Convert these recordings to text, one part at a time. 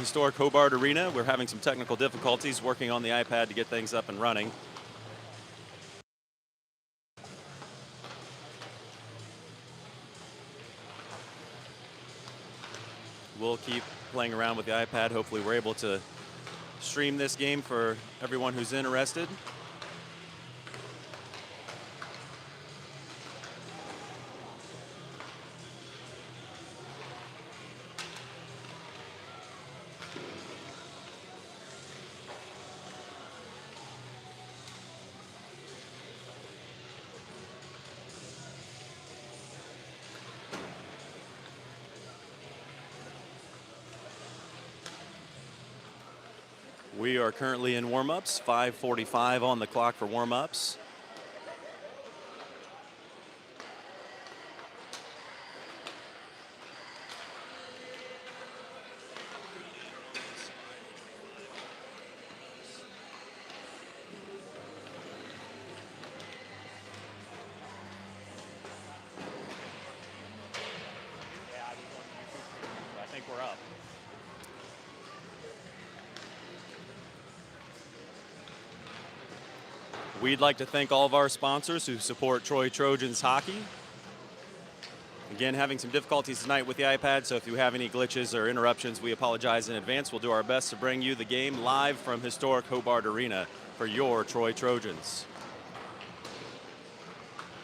Historic Hobart Arena. We're having some technical difficulties working on the iPad to get things up and running. We'll keep playing around with the iPad. Hopefully we're able to stream this game for everyone who's interested. We are currently in warm-ups, 5:45 on the clock for warm-ups. I think we're up. We'd like to thank all of our sponsors who support Troy Trojans hockey. Again, having some difficulties tonight with the iPad, so if you have any glitches or interruptions, we apologize in advance. We'll do our best to bring you the game live from historic Hobart Arena for your Troy Trojans.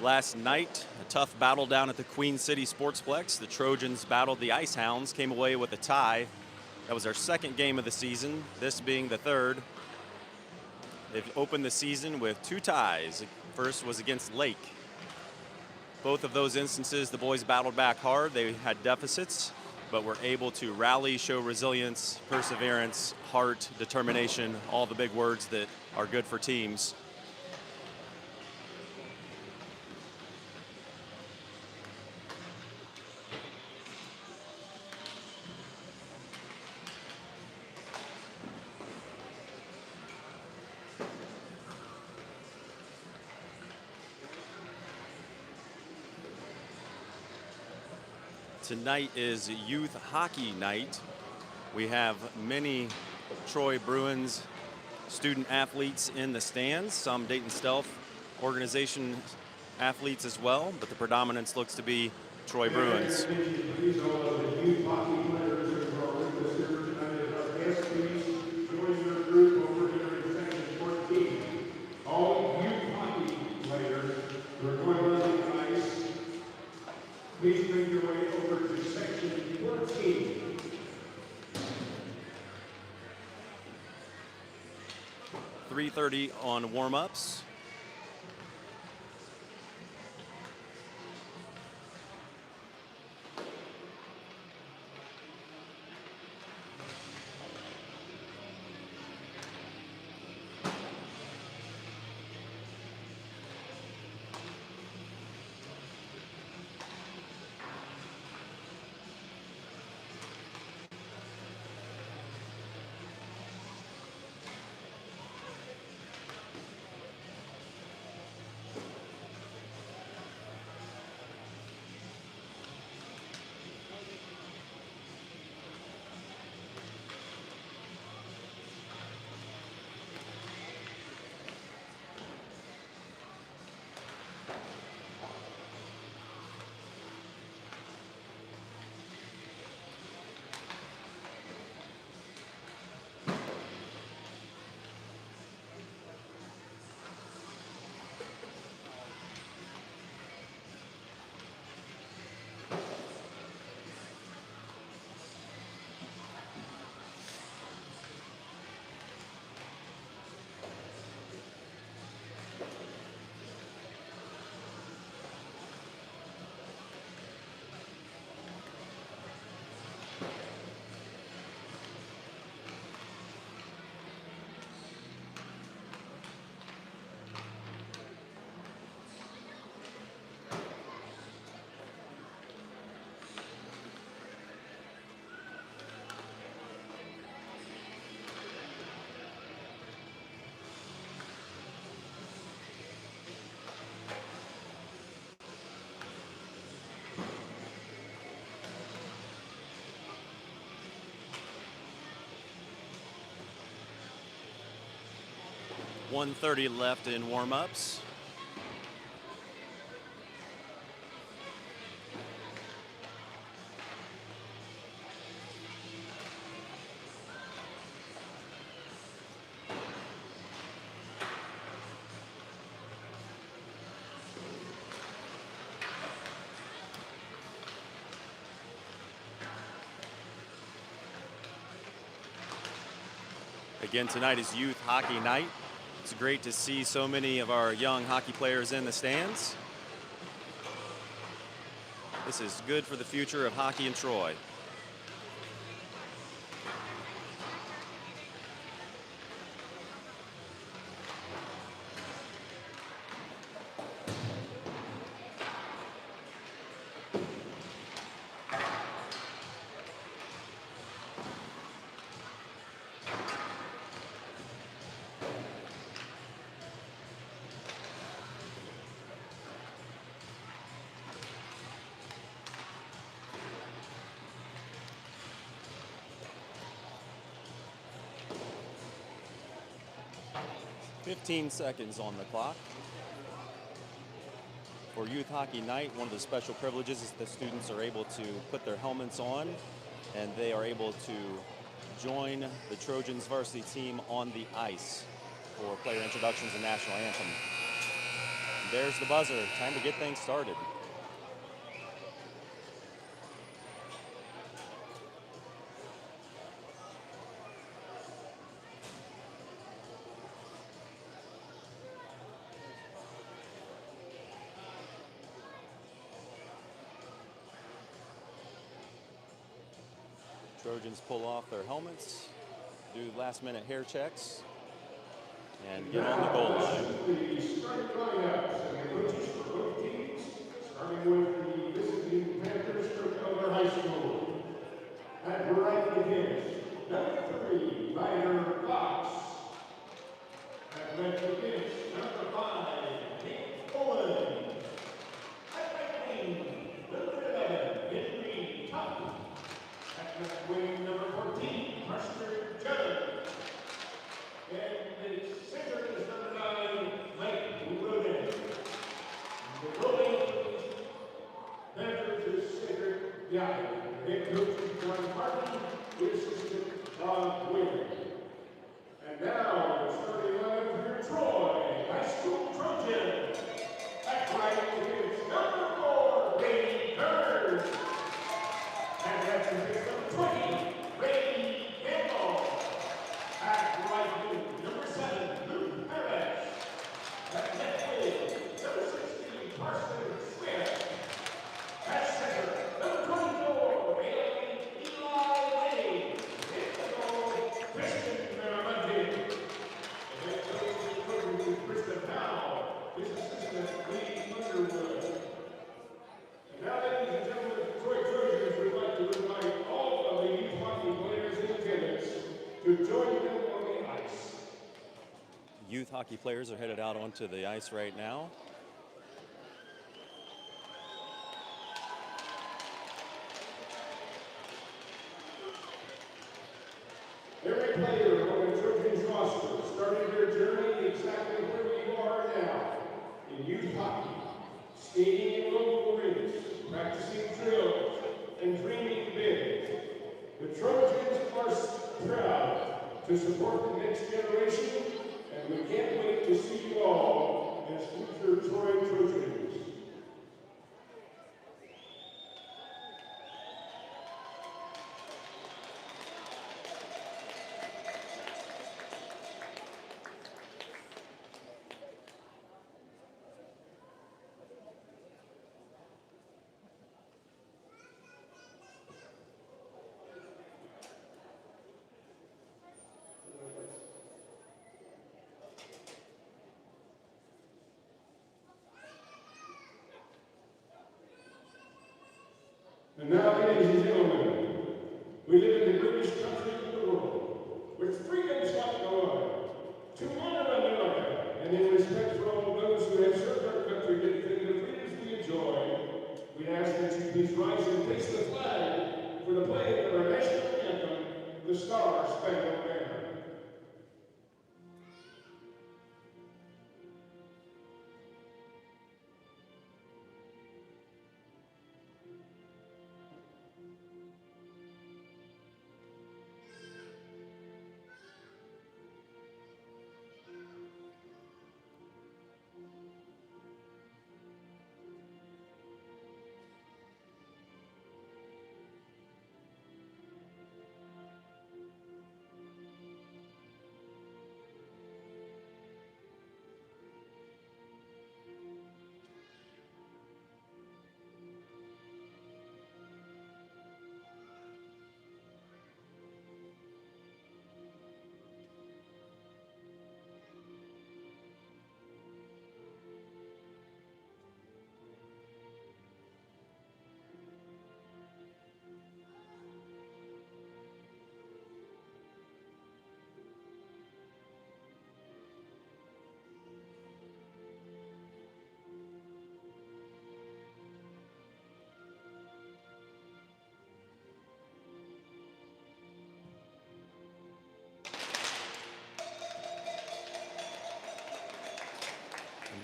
Last night, a tough battle down at the Queen City Sportsplex. The Trojans battled the Icehounds, came away with a tie. That was our second game of the season, this being the third. They've opened the season with 2 ties. First was against Lake. Both of those instances, the boys battled back hard. They had deficits, but were able to rally, show resilience, perseverance, heart, determination, all the big words that are good for teams. Tonight is youth hockey night. We have many Troy Bruins student athletes in the stands, some Dayton Stealth organization athletes as well, but the predominance looks to be Troy Bruins. Please make your way over to section 14. .30 on warm-ups. 1:30 left in warm-ups. Again, tonight is youth hockey night. It's great to see so many of our young hockey players in the stands. This is good for the future of hockey in Troy. "15 seconds on the clock. For youth hockey night, one of the special privileges is the students are able to put their helmets on and they are able to join the Trojans varsity team on the ice for player introductions and national anthem. And there's the buzzer. Time to get things started. Trojans pull off their helmets, do last-minute hair checks, and get on the goal line. The starting lineups and the coaches for both teams, starting with the visiting Panthers from Elder High School. At right begins, number 3, Ryder Fox. At left begins, number 5, Nate Owen. At right wing, number 11, Henry Tuck. At left wing, number 14, Marster Judd. And the center is number 9, Mike Roden. The goalie, Panthers is Cedric Yaki. Head coach is John Martin, the assistant Bob Wayne. And now, the starting lineup for Troy High School Trojans. At right is number 4, Ray Kerr. And that's number 20, Ray Campbell. At right wing, number 7, Luke Perez. At left wing, number 16, Carson Swift. At center, number 24, Eli Lane. Hit the goal, Christian Maramonte. The head coach is Kristen Powell. His assistant, Lee Underwood. And now, ladies and gentlemen, the Troy Trojans would like to invite all of the youth hockey players in attendance to join them on the ice. Youth hockey players are headed out onto the ice right now. Every player on the Trojans roster starting their journey exactly where you are now, in youth hockey, skating in local rinks, practicing drills, and dreaming big. The Trojans are proud to support the next generation, and we can't wait to see you all as future Troy Trojans. And now, ladies and gentlemen, we live in the greatest country in the world, with freedoms like no other, to honor America, and in respect for all those who have served our country to defend the freedoms we enjoy, we ask that you please rise and face the flag for the playing of our national anthem, the Star Spangled Banner.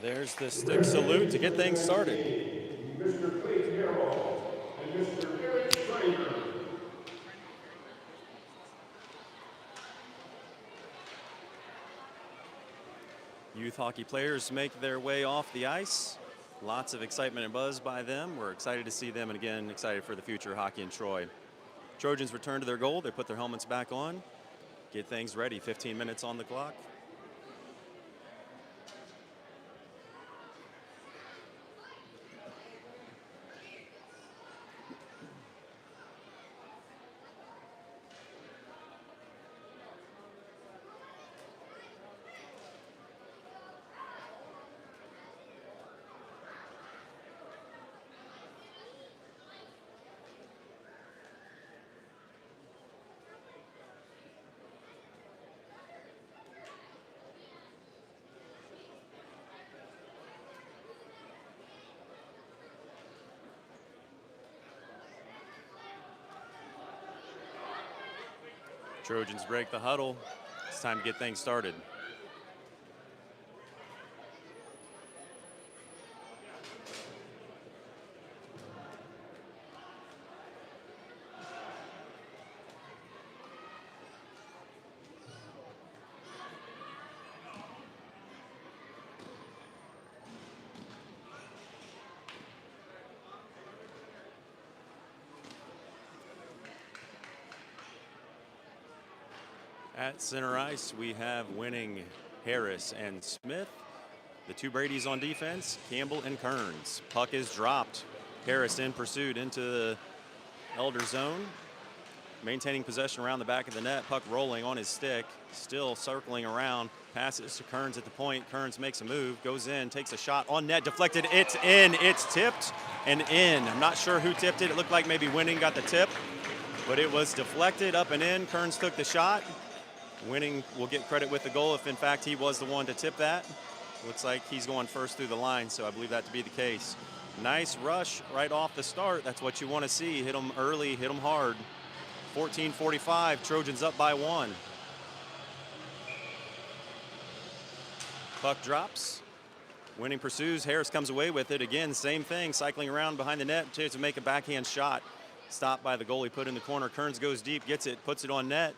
There's the stick salute to get things started. Mr. Clayton Harrell and Mr. Eric Schreiber. Youth hockey players make their way off the ice. Lots of excitement and buzz by them. We're excited to see them, and again, excited for the future of hockey in Troy. Trojans return to their goal. They put their helmets back on, get things ready. 15 minutes on the clock. Trojans break the huddle. It's time to get things started. At center ice, we have Winning, Harris, and Smith. The two Brady's on defense, Campbell and Kearns. Puck is dropped. Harris in pursuit into the Elder zone. Maintaining possession around the back of the net. Puck rolling on his stick. Still circling around. Passes to Kearns at the point. Kearns makes a move, goes in, takes a shot on net, deflected. It's in. It's tipped and in. I'm not sure who tipped it. It looked like maybe Winning got the tip, but it was deflected up and in. Kearns took the shot. Winning will get credit with the goal if, in fact, he was the one to tip that. Looks like he's going first through the line, so I believe that to be the case. Nice rush right off the start. That's what you want to see. Hit them early, hit them hard. 14:45, Trojans up by 1. Puck drops. Winning pursues. Harris comes away with it. Again, same thing, cycling around behind the net to make a backhand shot. Stopped by the goalie, put in the corner. Kearns goes deep, gets it, puts it on net.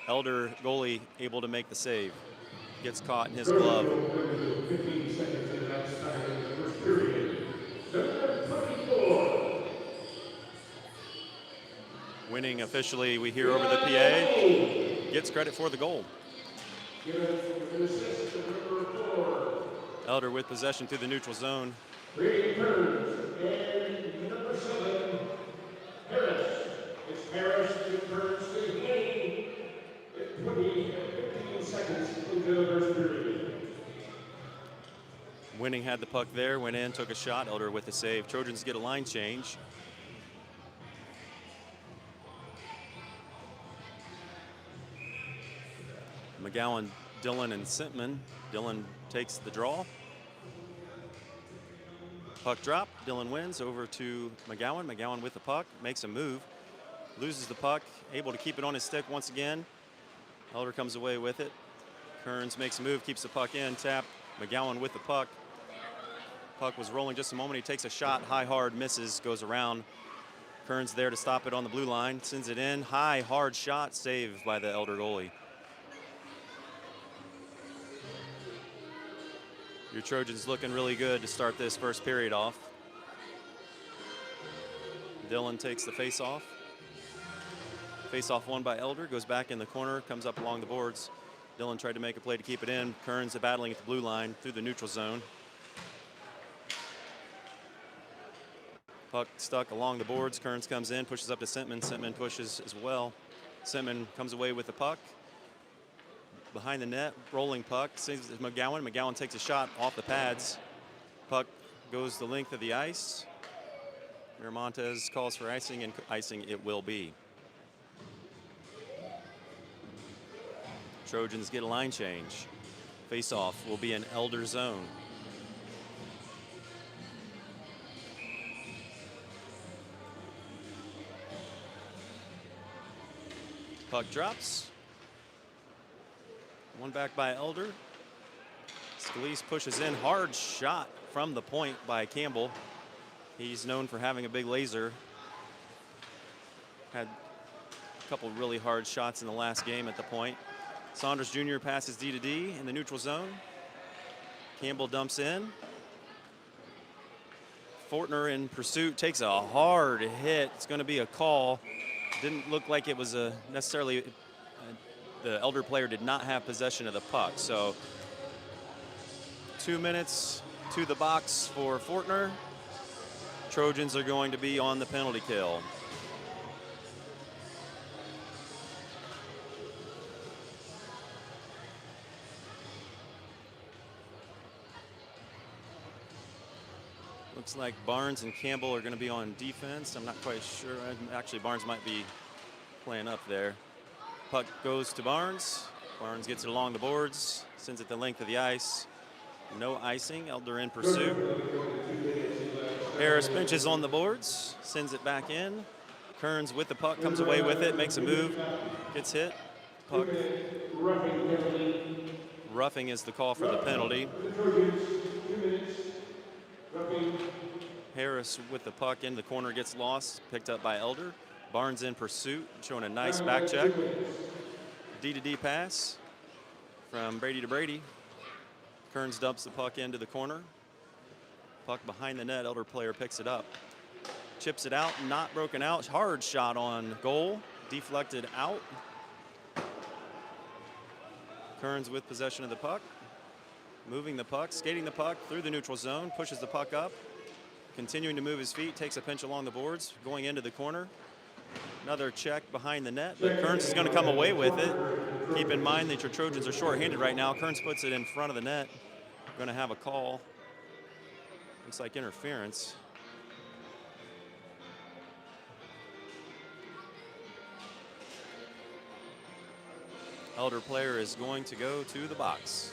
Elder goalie able to make the save. Gets caught in his glove. 15 seconds in that time in the first period. Number 24. Winning officially, we hear over the PA, gets credit for the goal. Elder with possession through the neutral zone. Brady Kearns and number 7, Harris. It's Harris to Kearns to Winning. 15 seconds into the first period. Winning had the puck there, went in, took a shot. Elder with the save. Trojans get a line change. McGowan, Dillon, and Sintman. Dillon takes the draw. Puck drop. Dillon wins over to McGowan. McGowan with the puck, makes a move, loses the puck, able to keep it on his stick once again. Elder comes away with it. Kearns makes a move, keeps the puck in, tap. McGowan with the puck. Puck was rolling just a moment. He takes a shot, high, hard, misses, goes around. Kearns there to stop it on the blue line, sends it in. High, hard shot, saved by the Elder goalie. Your Trojans looking really good to start this first period off. Dillon takes the face-off. Face-off won by Elder, goes back in the corner, comes up along the boards. Dillon tried to make a play to keep it in. Kearns battling at the blue line through the neutral zone. Puck stuck along the boards. Kearns comes in, pushes up to Sintman. Sintman pushes as well. Sintman comes away with the puck. Behind the net, rolling puck. Saves McGowan. McGowan takes a shot off the pads. Puck goes the length of the ice. Miramontes calls for icing, and icing it will be. Trojans get a line change. Face-off will be an Elder zone. Puck drops. One back by Elder. Scalise pushes in, hard shot from the point by Campbell. He's known for having a big laser. Had a couple really hard shots in the last game at the point. Saunders Jr. passes D to D in the neutral zone. Campbell dumps in. Fortner in pursuit, takes a hard hit. It's going to be a call. Didn't look like it was necessarily, the Elder player did not have possession of the puck. So 2 minutes to the box for Fortner. Trojans are going to be on the penalty kill. Looks like Barnes and Campbell are going to be on defense. I'm not quite sure. Actually, Barnes might be playing up there. Puck goes to Barnes. Barnes gets it along the boards, sends it the length of the ice. No icing. Elder in pursuit. Harris benches on the boards, sends it back in. Kearns with the puck, comes away with it, makes a move, gets hit. Puck. Roughing is the call for the penalty. Harris with the puck in the corner gets lost, picked up by Elder. Barnes in pursuit, showing a nice back check. D to D pass from Brady to Brady. Kearns dumps the puck into the corner. Puck behind the net, Elder player picks it up. Chips it out, not broken out. Hard shot on goal, deflected out. Kearns with possession of the puck. Moving the puck, skating the puck through the neutral zone, pushes the puck up. Continuing to move his feet, takes a pinch along the boards, going into the corner. Another check behind the net, but Kearns is going to come away with it. Keep in mind that your Trojans are shorthanded right now. Kearns puts it in front of the net. Going to have a call. Looks like interference. Elder player is going to go to the box.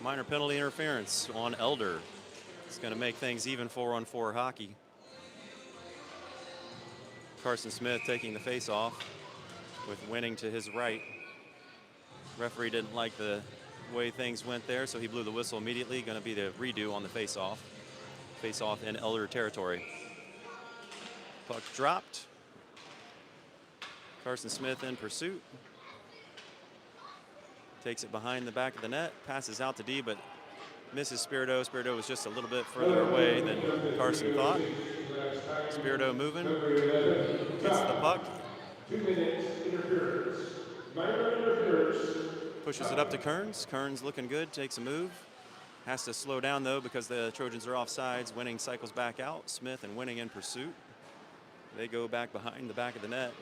Minor penalty interference on Elder. It's going to make things even 4-on-4 hockey. Carson Smith taking the face-off with Winning to his right. Referee didn't like the way things went there, so he blew the whistle immediately. Going to be the redo on the face-off. Face-off in Elder territory. Puck dropped. Carson Smith in pursuit. Takes it behind the back of the net, passes out to D, but misses Spirito. Spirito was just a little bit further away than Carson thought. Spirito moving, gets the puck. 2 minutes interference. Minor interference. Pushes it up to Kearns. Kearns looking good, takes a move. Has to slow down though because the Trojans are offsides. Winning cycles back out. Smith and Winning in pursuit. They go back behind the back of the net.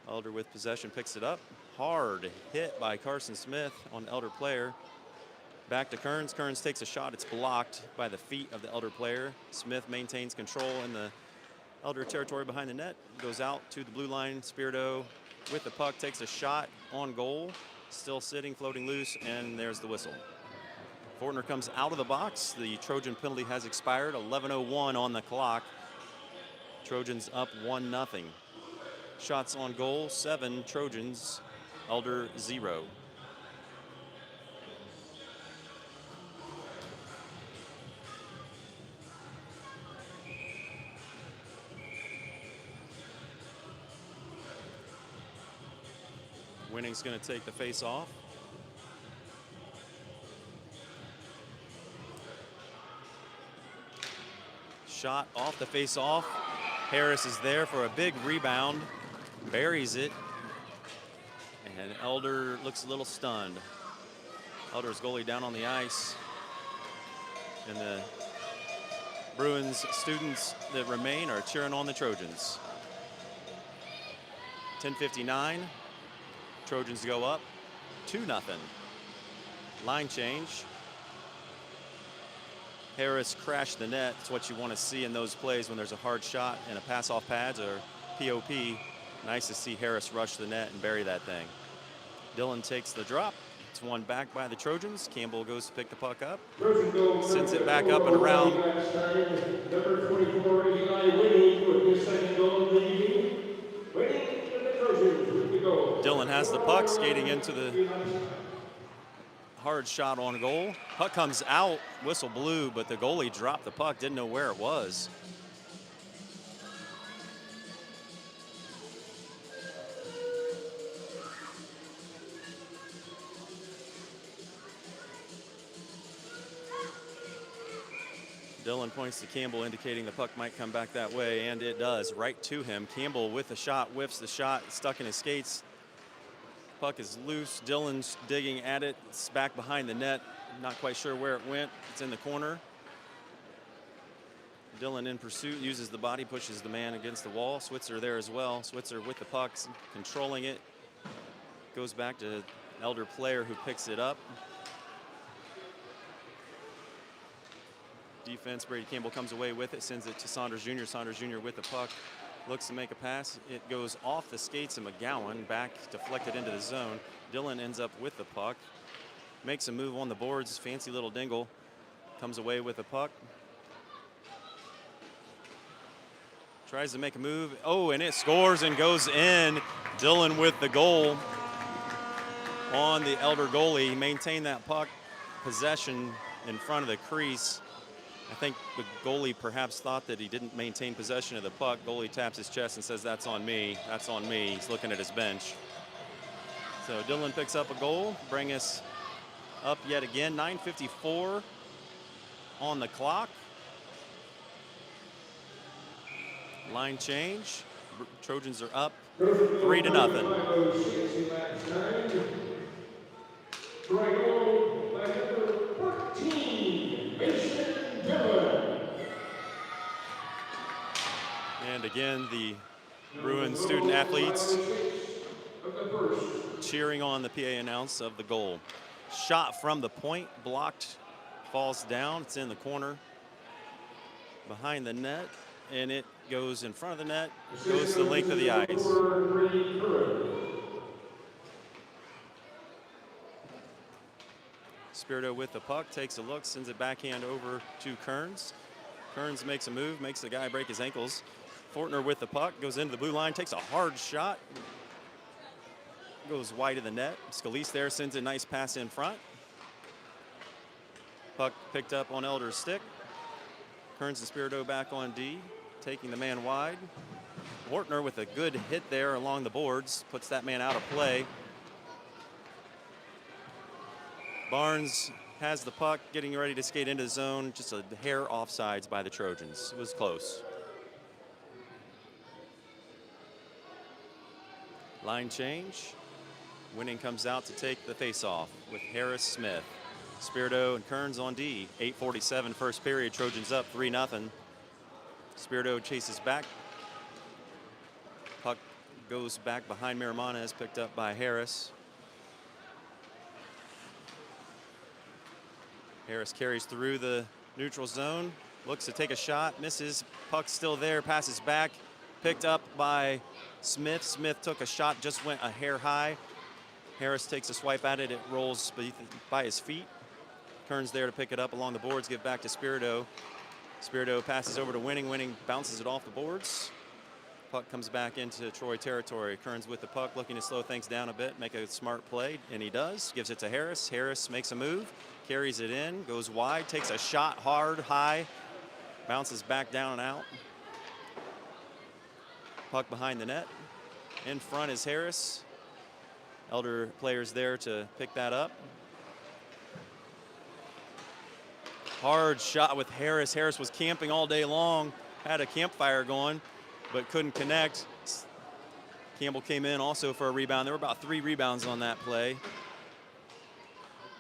Elder with possession picks it up. Hard hit by Carson Smith on Elder player. Back to Kearns. Kearns takes a shot. It's blocked by the feet of the Elder player. Smith maintains control in the Elder territory behind the net. Goes out to the blue line. Spirito with the puck takes a shot on goal. Still sitting, floating loose, and there's the whistle. Fortner comes out of the box. The Trojan penalty has expired. 11:01 on the clock. Trojans up 1-0. Shots on goal, 7 Trojans, Elder 0. Winning's going to take the face off. Shot off the face off. Harris is there for a big rebound. Buries it, and Elder looks a little stunned. Elder's goalie down on the ice, and the Bruins students that remain are cheering on the Trojans. 10:59, Trojans go up 2-0. Line change. Harris crashed the net. It's what you want to see in those plays when there's a hard shot and a pass off pads or POP. Nice to see Harris rush the net and bury that thing. Dillon takes the drop. It's won back by the Trojans. Campbell goes to pick the puck up. Sends it back up and around. Number 24, Eli Winning with his second goal of the evening. Winning to the Trojans with the goal. Dillon has the puck, skating into the hard shot on goal. Puck comes out, whistle blew, but the goalie dropped the puck, didn't know where it was. Dillon points to Campbell, indicating the puck might come back that way, and it does, right to him. Campbell with the shot, whiffs the shot, stuck in his skates. Puck is loose. Dillon's digging at it. It's back behind the net. Not quite sure where it went. It's in the corner. Dillon in pursuit, uses the body, pushes the man against the wall. Switzer there as well. Switzer with the puck, controlling it. Goes back to Elder player who picks it up. Defense, Brady Campbell comes away with it, sends it to Saunders Jr. Saunders Jr. with the puck, looks to make a pass. It goes off the skates of McGowan, back deflected into the zone. Dillon ends up with the puck, makes a move on the boards. Fancy little dingle, comes away with the puck. Tries to make a move. Oh, and it scores and goes in. Dillon with the goal on the Elder goalie. He maintained that puck possession in front of the crease. I think the goalie perhaps thought that he didn't maintain possession of the puck. Goalie taps his chest and says, "That's on me, that's on me." He's looking at his bench. So Dillon picks up a goal, bring us up yet again. 9:54 on the clock. Line change. Trojans are up 3-0. And again, the Bruin student athletes cheering on the PA announce of the goal. Shot from the point, blocked, falls down. It's in the corner behind the net, and it goes in front of the net, goes the length of the ice. Spirito with the puck, takes a look, sends it backhand over to Kearns. Kearns makes a move, makes the guy break his ankles. Fortner with the puck, goes into the blue line, takes a hard shot. Goes wide of the net. Scalise there sends a nice pass in front. Puck picked up on Elder's stick. Kearns and Spirito back on D, taking the man wide. Fortner with a good hit there along the boards, puts that man out of play. Barnes has the puck, getting ready to skate into the zone. Just a hair offsides by the Trojans. It was close. Line change. Winning comes out to take the face-off with Harris Smith. Spirito and Kearns on D. 8:47 first period. Trojans up 3-0. Spirito chases back. Puck goes back behind Miramana, is picked up by Harris. Harris carries through the neutral zone, looks to take a shot, misses. Puck still there, passes back, picked up by Smith. Smith took a shot, just went a hair high. Harris takes a swipe at it, it rolls by his feet. Kearns there to pick it up along the boards, give back to Spirito. Spirito passes over to Winning. Winning bounces it off the boards. Puck comes back into Troy territory. Kearns with the puck, looking to slow things down a bit, make a smart play, and he does. Gives it to Harris. Harris makes a move, carries it in, goes wide, takes a shot hard, high, bounces back down and out. Puck behind the net. In front is Harris. Elder players there to pick that up. Hard shot with Harris. Harris was camping all day long, had a campfire going, but couldn't connect. Campbell came in also for a rebound. There were about 3 rebounds on that play.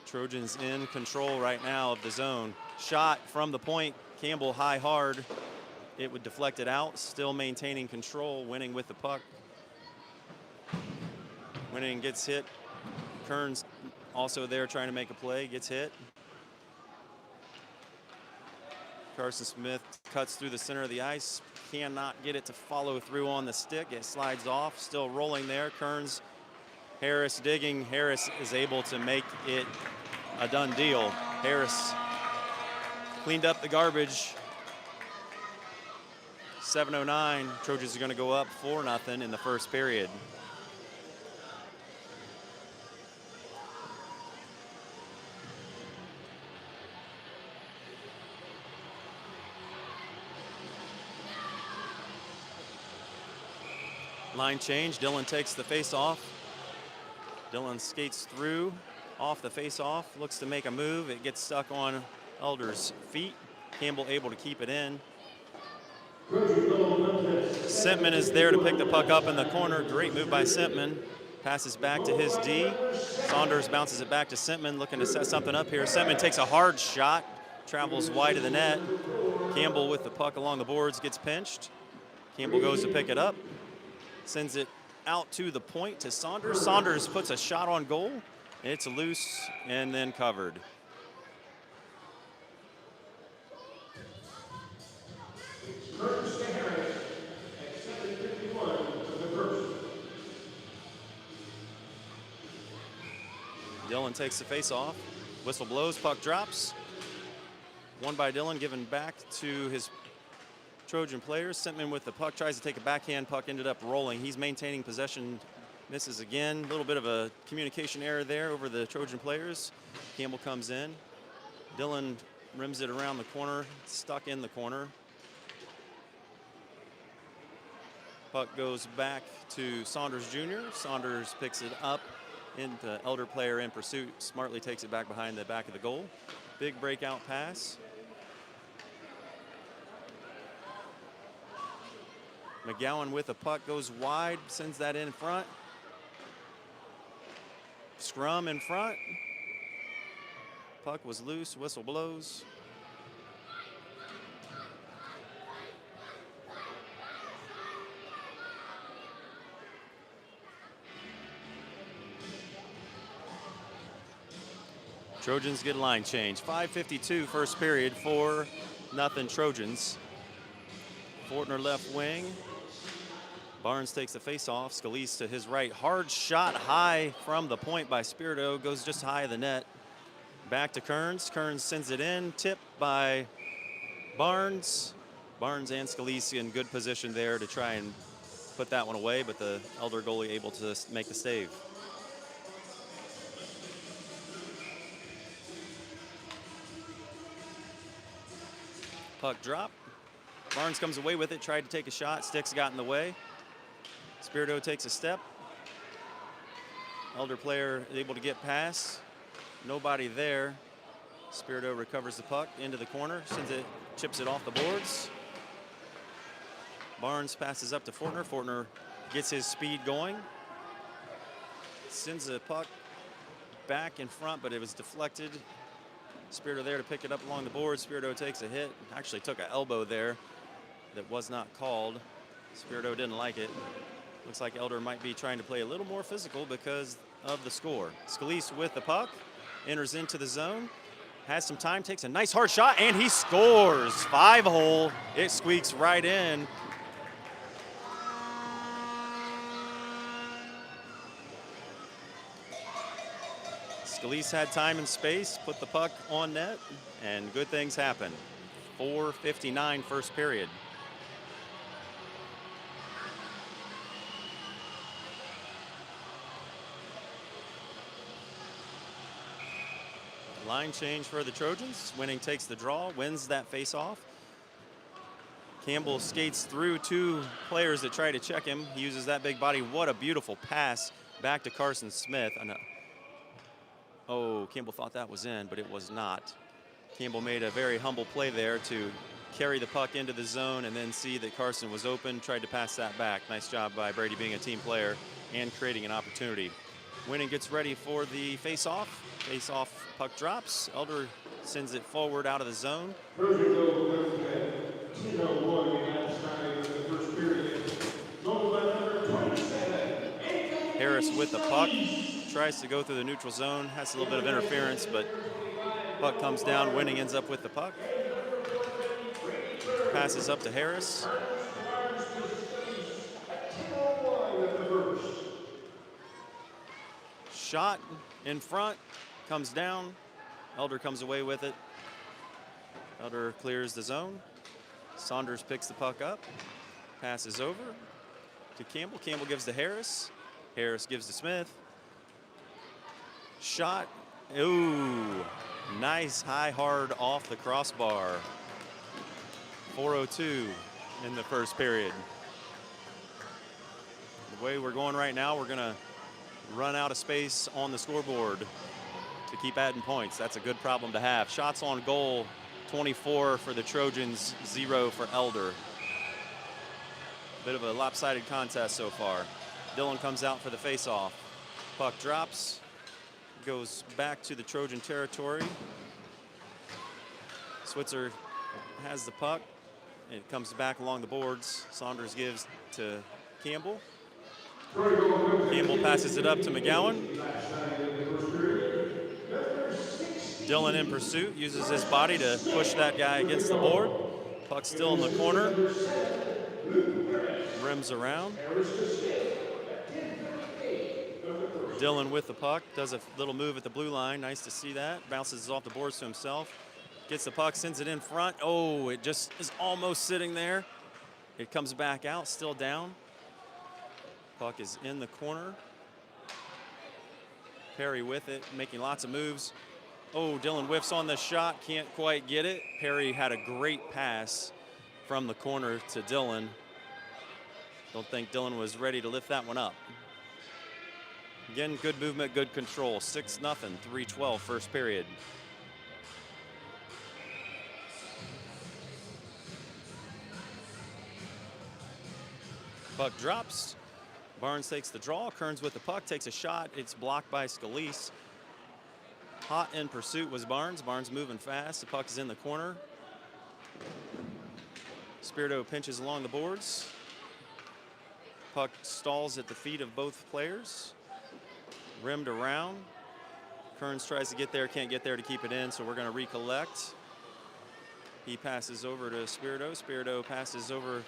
Trojans in control right now of the zone. Shot from the point. Campbell high hard. It would deflect it out, still maintaining control, Winning with the puck. Winning gets hit. Kearns also there trying to make a play, gets hit. Carson Smith cuts through the center of the ice, cannot get it to follow through on the stick. It slides off, still rolling there. Kearns, Harris digging. Harris is able to make it a done deal. Harris cleaned up the garbage. 7:09, Trojans are going to go up 4-0 in the first period. Line change, Dillon takes the face off. Dillon skates through, off the face off, looks to make a move. It gets stuck on Elder's feet. Campbell able to keep it in. Sentman is there to pick the puck up in the corner. Great move by Sentman. Passes back to his D. Saunders bounces it back to Sentman, looking to set something up here. Sentman takes a hard shot, travels wide of the net. Campbell with the puck along the boards gets pinched. Campbell goes to pick it up, sends it out to the point to Saunders. Saunders puts a shot on goal. It's loose and then covered. Dillon takes the face off. Whistle blows, puck drops. Won by Dillon, given back to his Trojan players. Sentman with the puck, tries to take a backhand, puck ended up rolling. He's maintaining possession, misses again. A little bit of a communication error there over the Trojan players. Campbell comes in. Dillon rims it around the corner, stuck in the corner. Puck goes back to Saunders Jr. Saunders picks it up into Elder player in pursuit. Smartly takes it back behind the back of the goal. Big breakout pass. McGowan with the puck goes wide, sends that in front. Scrum in front. Puck was loose, whistle blows. Trojans get line change. 5:52 first period, 4-0 Trojans. Fortner left wing. Barnes takes the face-off. Scalise to his right. Hard shot high from the point by Spirito. Goes just high of the net. Back to Kearns. Kearns sends it in. Tipped by Barnes. Barnes and Scalise in good position there to try and put that one away, but the Elder goalie able to make the save. Puck drop. Barnes comes away with it, tried to take a shot. Sticks got in the way. Spirito takes a step. Elder player able to get past. Nobody there. Spirito recovers the puck into the corner, sends it, chips it off the boards. Barnes passes up to Fortner. Fortner gets his speed going. Sends the puck back in front, but it was deflected. Spirito there to pick it up along the board. Spirito takes a hit. Actually took an elbow there that was not called. Spirito didn't like it. Looks like Elder might be trying to play a little more physical because of the score. Scalise with the puck, enters into the zone, has some time, takes a nice hard shot, and he scores. 5-hole. It squeaks right in. Scalise had time and space, put the puck on net, and good things happen. 4:59 first period. Line change for the Trojans. Winning takes the draw, wins that face-off. Campbell skates through two players that try to check him. He uses that big body. What a beautiful pass back to Carson Smith. Oh, Campbell thought that was in, but it was not. Campbell made a very humble play there to carry the puck into the zone and then see that Carson was open, tried to pass that back. Nice job by Brady being a team player and creating an opportunity. Winning gets ready for the face-off. Face-off puck drops. Elder sends it forward out of the zone. Harris with the puck. Tries to go through the neutral zone. Has a little bit of interference, but puck comes down. Winning ends up with the puck. Passes up to Harris. Shot in front, comes down. Elder comes away with it. Elder clears the zone. Saunders picks the puck up, passes over to Campbell. Campbell gives to Harris. Harris gives to Smith. Shot, ooh, nice high hard off the crossbar. 4:02 in the first period. The way we're going right now, we're going to run out of space on the scoreboard to keep adding points. That's a good problem to have. Shots on goal, 24 for the Trojans, 0 for Elder. Bit of a lopsided contest so far. Dillon comes out for the face-off. Puck drops, goes back to the Trojan territory. Switzer has the puck. It comes back along the boards. Saunders gives to Campbell. Campbell passes it up to McGowan. Dillon in pursuit, uses his body to push that guy against the board. Puck still in the corner. Rims around. Dillon with the puck, does a little move at the blue line. Nice to see that. Bounces off the boards to himself. Gets the puck, sends it in front. Oh, it just is almost sitting there. It comes back out, still down. Puck is in the corner. Perry with it, making lots of moves. Oh, Dillon whiffs on the shot, can't quite get it. Perry had a great pass from the corner to Dillon. Don't think Dillon was ready to lift that one up. Again, good movement, good control. 6-0, 3:12 first period. Puck drops. Barnes takes the draw. Kearns with the puck, takes a shot. It's blocked by Scalise. Hot in pursuit was Barnes. Barnes moving fast. The puck is in the corner. Spirito pinches along the boards. Puck stalls at the feet of both players. Rimmed around. Kearns tries to get there, can't get there to keep it in, so we're going to recollect. He passes over to Spirito. Spirito passes over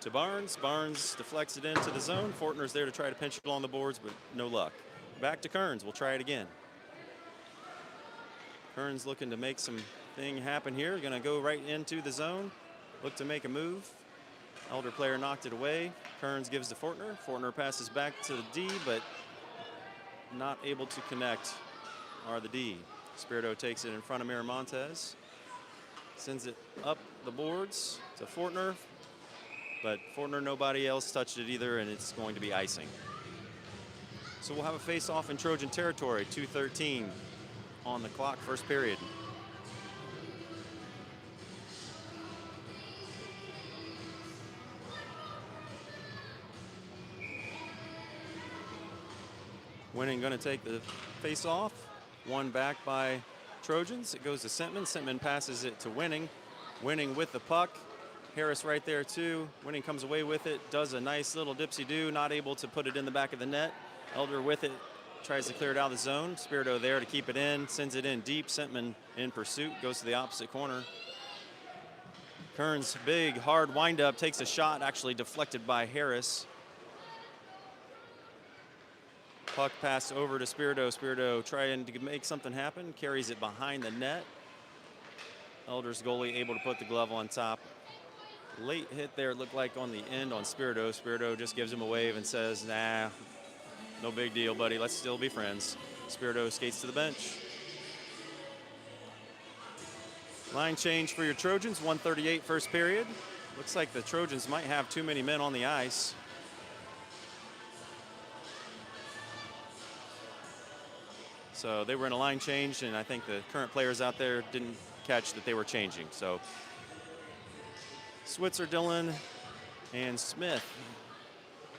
to Barnes. Barnes deflects it into the zone. Fortner's there to try to pinch it along the boards, but no luck. Back to Kearns. We'll try it again. Kearns looking to make something happen here. Going to go right into the zone. Look to make a move. Elder player knocked it away. Kearns gives to Fortner. Fortner passes back to the D, but not able to connect are the D. Spirito takes it in front of Miramontes. Sends it up the boards to Fortner. But Fortner, nobody else touched it either, and it's going to be icing. So we'll have a face-off in Trojan territory, 2:13 on the clock, first period. Winning going to take the face-off. One back by Trojans. It goes to Sentman. Sentman passes it to Winning. Winning with the puck. Harris right there too. Winning comes away with it, does a nice little dipsy-do, not able to put it in the back of the net. Elder with it, tries to clear it out of the zone. Spirito there to keep it in, sends it in deep. Sentman in pursuit, goes to the opposite corner. Kearns, big, hard windup, takes a shot, actually deflected by Harris. Puck pass over to Spirito. Spirito trying to make something happen, carries it behind the net. Elder's goalie able to put the glove on top. Late hit there, looked like on the end on Spirito. Spirito just gives him a wave and says, nah, no big deal, buddy. Let's still be friends. Spirito skates to the bench. Line change for your Trojans, 1:38 first period. Looks like the Trojans might have too many men on the ice. So they were in a line change, and I think the current players out there didn't catch that they were changing. So Switzer, Dillon, and Smith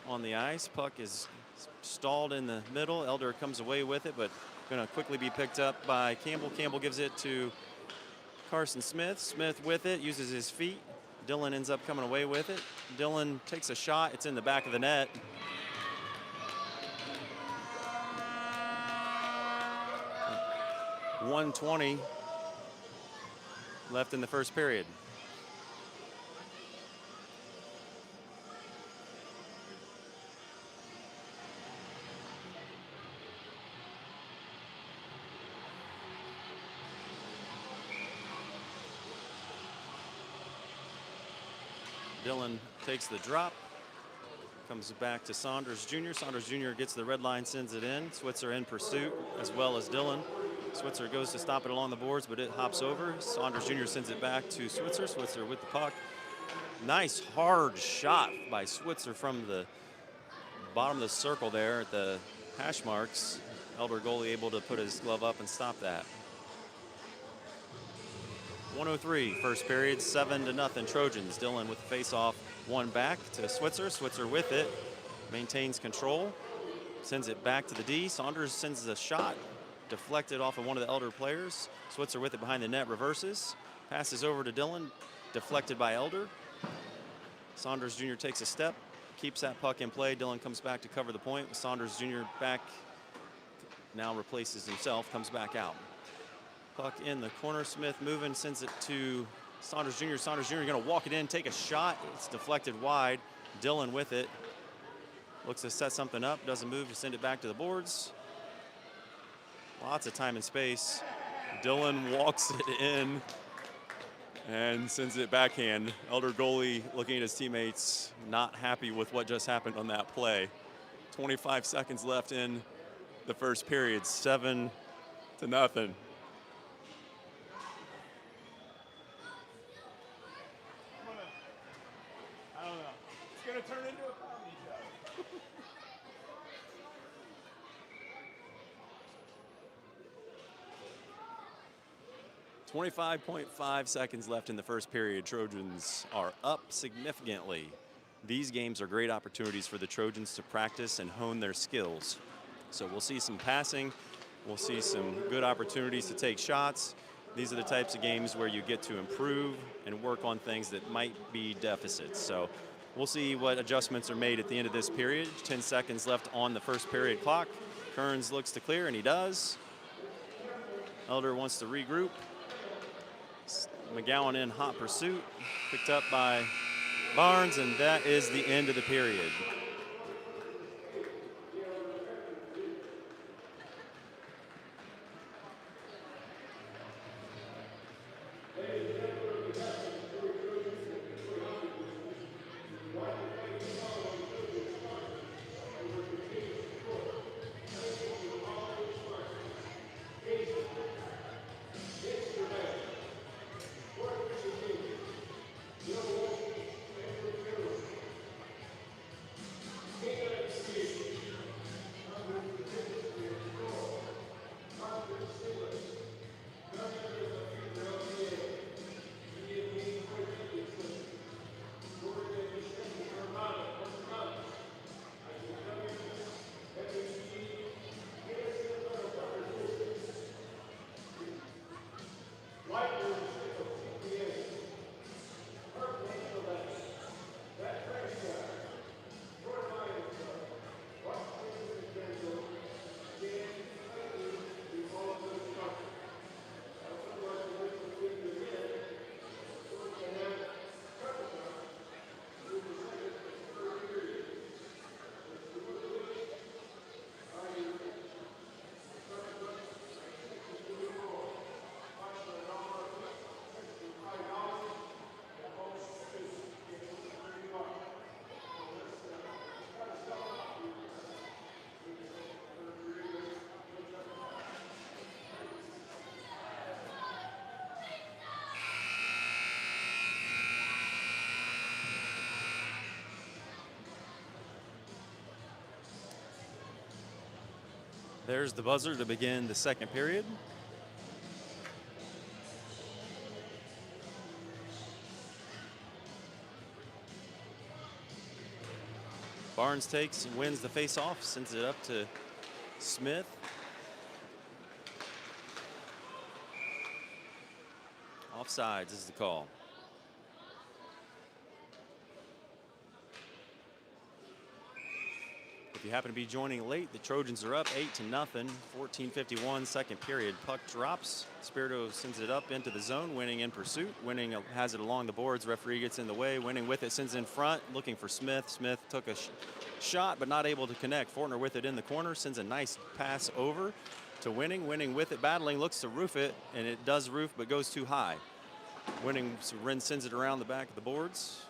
on the ice. Puck is stalled in the middle. Elder comes away with it, but going to quickly be picked up by Campbell. Campbell gives it to Carson Smith. Smith with it, uses his feet. Dillon ends up coming away with it. Dillon takes a shot. It's in the back of the net. .120 left in the first period. Dillon takes the drop, comes back to Saunders Jr. Saunders Jr. gets the red line, sends it in. Switzer in pursuit, as well as Dillon. Switzer goes to stop it along the boards, but it hops over. Saunders Jr. sends it back to Switzer. Switzer with the puck. Nice hard shot by Switzer from the bottom of the circle there at the hash marks. Elder goalie able to put his glove up and stop that. 1:03 first period, 7-0 Trojans. Dillon with the face-off, one back to Switzer. Switzer with it, maintains control, sends it back to the D. Saunders sends a shot, deflected off of one of the Elder players. Switzer with it behind the net, reverses, passes over to Dillon, deflected by Elder. Saunders Jr. takes a step, keeps that puck in play. Dillon comes back to cover the point. Saunders Jr. back, now replaces himself, comes back out. Puck in the corner, Smith moving, sends it to Saunders Jr. Saunders Jr. gonna walk it in, take a shot. It's deflected wide. Dillon with it. Looks to set something up, doesn't move to send it back to the boards. Lots of time and space. Dillon walks it in and sends it backhand. Elder goalie looking at his teammates, not happy with what just happened on that play. 25 seconds left in the first period, 7-0. I don't know. It's going to turn into a comedy show. 25.5 seconds left in the first period. Trojans are up significantly. These games are great opportunities for the Trojans to practice and hone their skills. So we'll see some passing. We'll see some good opportunities to take shots. These are the types of games where you get to improve and work on things that might be deficits. So we'll see what adjustments are made at the end of this period. 10 seconds left on the first period clock. Kearns looks to clear, and he does. Elder wants to regroup. McGowan in hot pursuit, picked up by Barnes, and that is the end of the period. There's the buzzer to begin the second period. Barnes takes and wins the face-off, sends it up to Smith. Offsides is the call. If you happen to be joining late, the Trojans are up 8-0, 14:51 second period. Puck drops. Spirito sends it up into the zone, Winning in pursuit. Winning has it along the boards. Referee gets in the way. Winning with it, sends in front, looking for Smith. Smith took a shot, but not able to connect. Fortner with it in the corner, sends a nice pass over to Winning. Winning with it, battling, looks to roof it, and it does roof, but goes too high. Winning sends it around the back of the boards.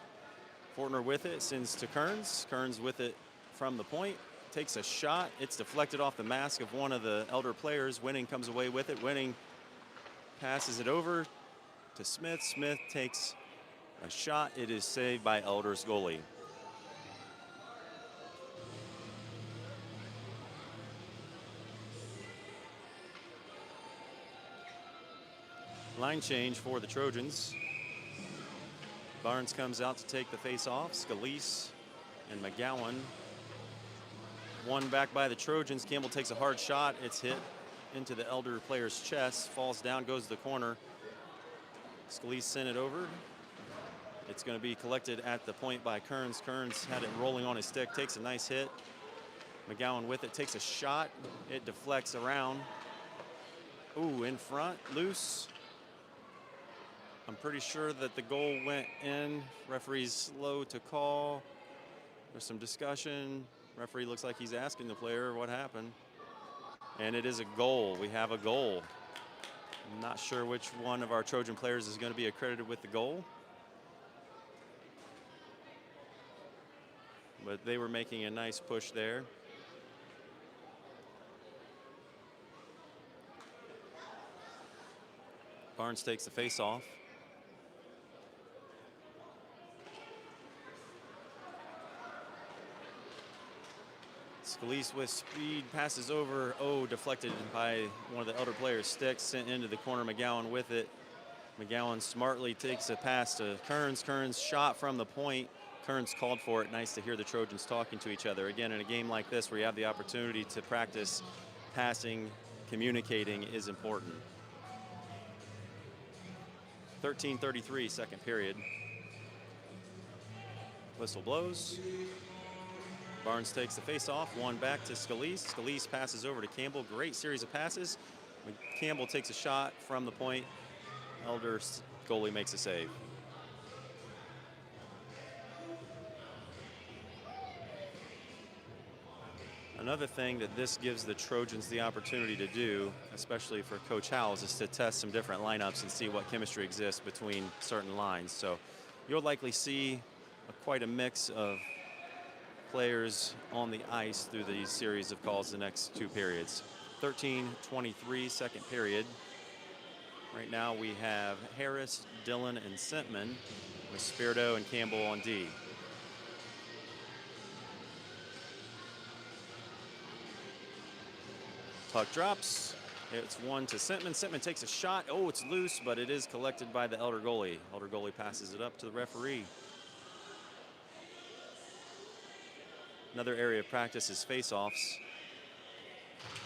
Fortner with it, sends to Kearns. Kearns with it from the point, takes a shot. It's deflected off the mask of one of the Elder players. Winning comes away with it. Winning passes it over to Smith. Smith takes a shot. It is saved by Elder's goalie. Line change for the Trojans. Barnes comes out to take the face off. Scalise and McGowan. One back by the Trojans. Campbell takes a hard shot. It's hit into the Elder player's chest. Falls down, goes to the corner. Scalise sent it over. It's going to be collected at the point by Kearns. Kearns had it rolling on his stick. Takes a nice hit. McGowan with it. Takes a shot. It deflects around. Ooh, in front. Loose. I'm pretty sure that the goal went in. Referee's slow to call. There's some discussion. Referee looks like he's asking the player what happened. And it is a goal. We have a goal. I'm not sure which one of our Trojan players is going to be accredited with the goal. But they were making a nice push there. Barnes takes the face off. Scalise with speed passes over. Oh, deflected by one of the Elder players' sticks, sent into the corner. McGowan with it. McGowan smartly takes a pass to Kearns. Kearns shot from the point. Kearns called for it. Nice to hear the Trojans talking to each other. Again, in a game like this where you have the opportunity to practice passing, communicating is important. 13:33, second period. Whistle blows. Barnes takes the face off, one back to Scalise. Scalise passes over to Campbell. Great series of passes. When Campbell takes a shot from the point, Elder's goalie makes a save. Another thing that this gives the Trojans the opportunity to do, especially for Coach Howells, is to test some different lineups and see what chemistry exists between certain lines. So you'll likely see quite a mix of players on the ice through these series of calls the next two periods. 13:23, second period. Right now we have Harris, Dillon, and Sentman with Spirito and Campbell on D. Puck drops. It's one to Sentman. Sentman takes a shot. Oh, it's loose, but it is collected by the Elder goalie. Elder goalie passes it up to the referee. Another area of practice is face-offs.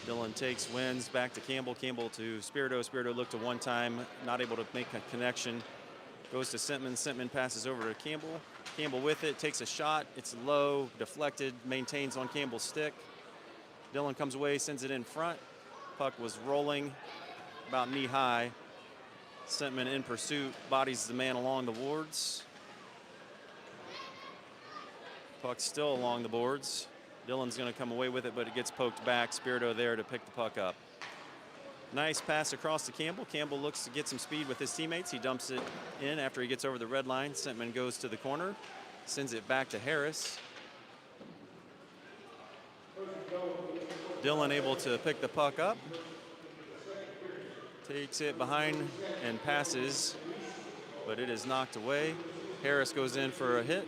Dillon takes, wins, back to Campbell. Campbell to Spirito. Spirito looked to one time, not able to make a connection. Goes to Sentman. Sentman passes over to Campbell. Campbell with it, takes a shot. It's low, deflected, maintains on Campbell's stick. Dillon comes away, sends it in front. Puck was rolling about knee-high. Sentman in pursuit, bodies the man along the boards. Puck still along the boards. Dillon's going to come away with it, but it gets poked back. Spirito there to pick the puck up. Nice pass across to Campbell. Campbell looks to get some speed with his teammates. He dumps it in after he gets over the red line. Sentman goes to the corner, sends it back to Harris. Dillon able to pick the puck up. Takes it behind and passes, but it is knocked away. Harris goes in for a hit.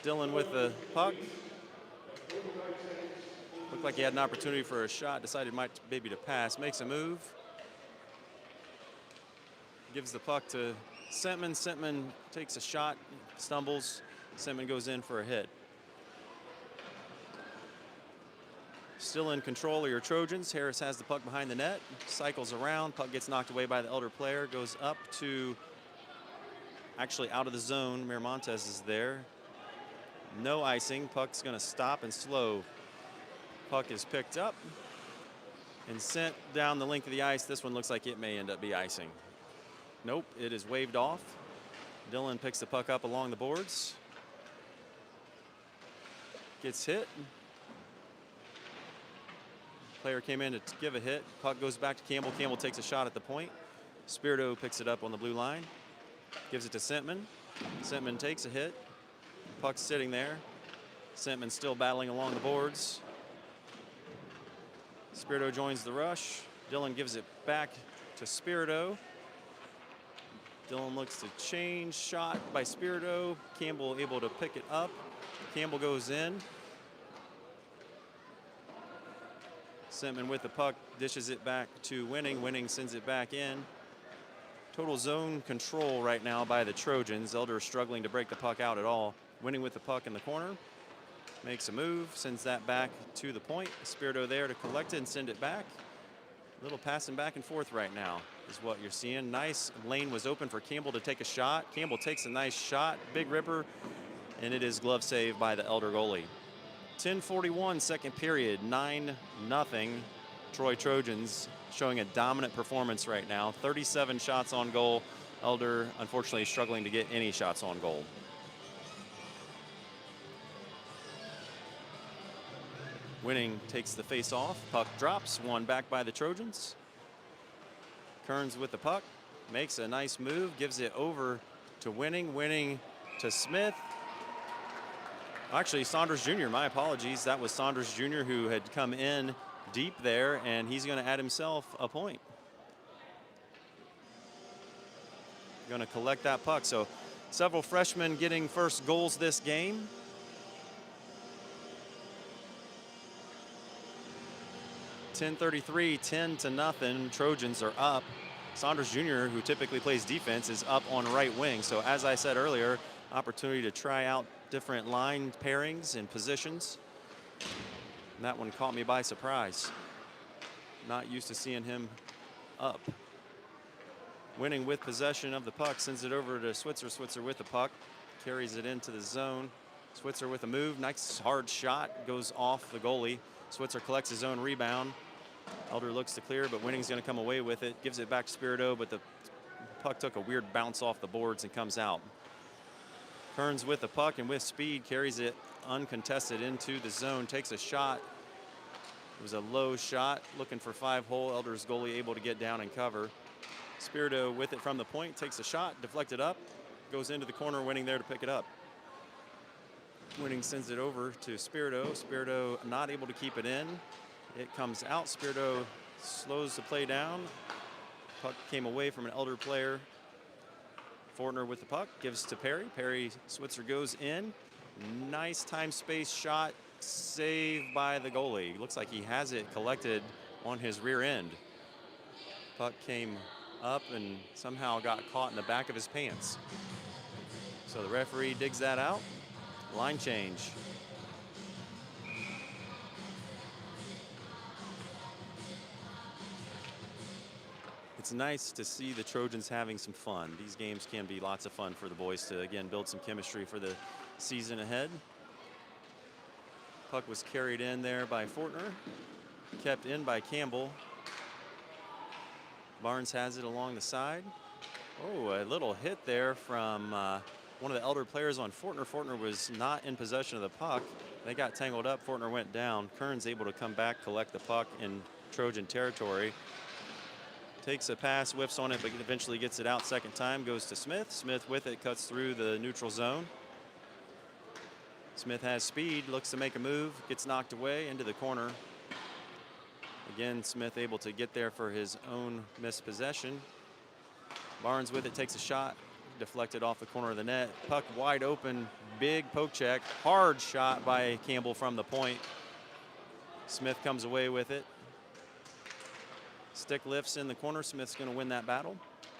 Dillon with the puck. Looked like he had an opportunity for a shot, decided maybe to pass, makes a move. Gives the puck to Sentman. Sentman takes a shot, stumbles. Sentman goes in for a hit. Still in control of your Trojans. Harris has the puck behind the net, cycles around, puck gets knocked away by the Elder player, goes up to, actually out of the zone. Miramontes is there. No icing, puck's gonna stop and slow. Puck is picked up and sent down the length of the ice. This one looks like it may end up be icing. Nope, it is waved off. Dillon picks the puck up along the boards. Gets hit. Player came in to give a hit. Puck goes back to Campbell. Campbell takes a shot at the point. Spirito picks it up on the blue line. Gives it to Sentman. Sentman takes a hit. Puck's sitting there. Sentman still battling along the boards. Spirito joins the rush. Dillon gives it back to Spirito. Dillon looks to change. Shot by Spirito. Campbell able to pick it up. Campbell goes in. Sentman with the puck, dishes it back to Winning. Winning sends it back in. Total zone control right now by the Trojans. Elder struggling to break the puck out at all. Winning with the puck in the corner. Makes a move, sends that back to the point. Spirito there to collect it and send it back. A little passing back and forth right now is what you're seeing. Nice lane was open for Campbell to take a shot. Campbell takes a nice shot, big ripper, and it is glove saved by the Elder goalie. 10:41 second period, 9-0. Troy Trojans showing a dominant performance right now. 37 shots on goal. Elder unfortunately struggling to get any shots on goal. Winning takes the face off. Puck drops, won back by the Trojans. Kearns with the puck, makes a nice move, gives it over to Winning. Winning to Smith. Actually, Saunders Jr., my apologies. That was Saunders Jr. who had come in deep there, and he's going to add himself a point. Going to collect that puck. So several freshmen getting first goals this game. .33, 10-0. Trojans are up. Saunders Jr., who typically plays defense, is up on right wing. So as I said earlier, opportunity to try out different line pairings and positions. And that one caught me by surprise. Not used to seeing him up. Winning with possession of the puck, sends it over to Switzer. Switzer with the puck, carries it into the zone. Switzer with a move, nice hard shot, goes off the goalie. Switzer collects his own rebound. Elder looks to clear, but Winning's going to come away with it. Gives it back to Spirito, but the puck took a weird bounce off the boards and comes out. Kearns with the puck and with speed carries it uncontested into the zone. Takes a shot. It was a low shot, looking for 5-hole. Elder's goalie able to get down and cover. Spirito with it from the point, takes a shot, deflected up, goes into the corner. Winning there to pick it up. Winning sends it over to Spirito. Spirito not able to keep it in. It comes out. Spirito slows the play down. Puck came away from an Elder player. Fortner with the puck, gives to Perry. Perry, Switzer goes in. Nice time space shot, saved by the goalie. Looks like he has it collected on his rear end. Puck came up and somehow got caught in the back of his pants. So the referee digs that out. Line change. It's nice to see the Trojans having some fun. These games can be lots of fun for the boys to, again, build some chemistry for the season ahead. Puck was carried in there by Fortner, kept in by Campbell. Barnes has it along the side. Oh, a little hit there from one of the Elder players on Fortner. Fortner was not in possession of the puck. They got tangled up. Fortner went down. Kearns able to come back, collect the puck in Trojan territory. Takes a pass, whiffs on it, but eventually gets it out second time. Goes to Smith. Smith with it, cuts through the neutral zone. Smith has speed, looks to make a move, gets knocked away into the corner. Again, Smith able to get there for his own missed possession. Barnes with it, takes a shot, deflected off the corner of the net. Puck wide open, big poke check, hard shot by Campbell from the point. Smith comes away with it. Stick lifts in the corner. Smith's going to win that battle.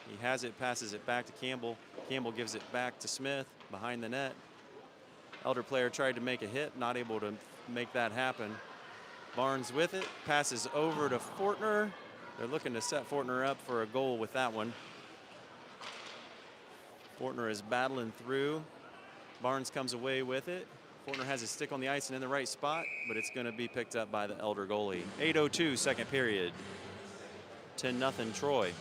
He has it, passes it back to Campbell. Campbell gives it back to Smith behind the net. Elder player tried to make a hit, not able to make that happen. Barnes with it, passes over to Fortner. They're looking to set Fortner up for a goal with that one. Fortner is battling through. Barnes comes away with it. Fortner has his stick on the ice and in the right spot, but it's going to be picked up by the Elder goalie. 8:02 second period. 10-0 Troy.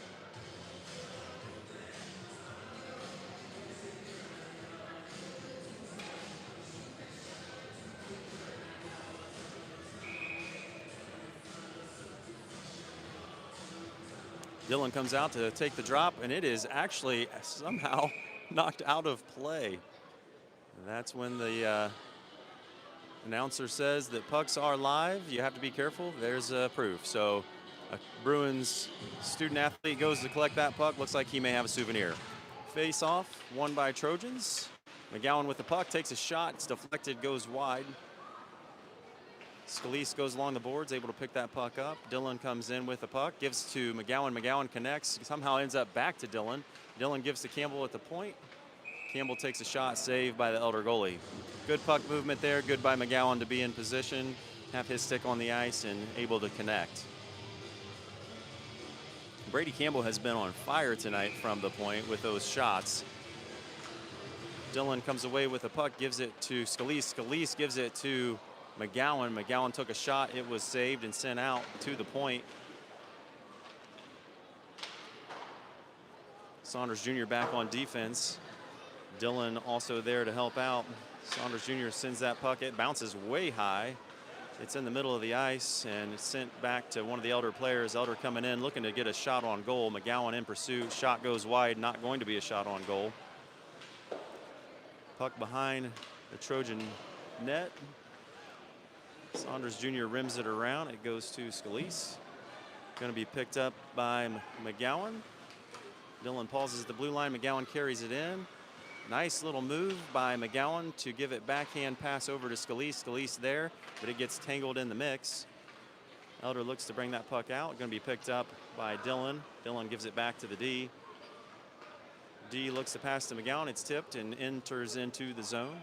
Dillon comes out to take the drop, and it is actually somehow knocked out of play. And that's when the announcer says that pucks are live. You have to be careful. There's proof. So a Bruins student athlete goes to collect that puck. Looks like he may have a souvenir. Face off, won by Trojans. McGowan with the puck, takes a shot. It's deflected, goes wide. Scalise goes along the boards, able to pick that puck up. Dillon comes in with the puck, gives to McGowan. McGowan connects, somehow ends up back to Dillon. Dillon gives to Campbell at the point. Campbell takes a shot, saved by the Elder goalie. Good puck movement there, good by McGowan to be in position, have his stick on the ice and able to connect. Brady Campbell has been on fire tonight from the point with those shots. Dillon comes away with the puck, gives it to Scalise. Scalise gives it to McGowan. McGowan took a shot. It was saved and sent out to the point. Saunders Jr. back on defense. Dillon also there to help out. Saunders Jr. sends that puck. It bounces way high. It's in the middle of the ice and it's sent back to one of the Elder players. Elder coming in, looking to get a shot on goal. McGowan in pursuit. Shot goes wide. Not going to be a shot on goal. Puck behind the Trojan net. Saunders Jr. rims it around. It goes to Scalise. Going to be picked up by McGowan. Dillon pauses the blue line. McGowan carries it in. Nice little move by McGowan to give it backhand pass over to Scalise. Scalise there, but it gets tangled in the mix. Elder looks to bring that puck out. Going to be picked up by Dillon. Dillon gives it back to the D. D looks to pass to McGowan. It's tipped and enters into the zone.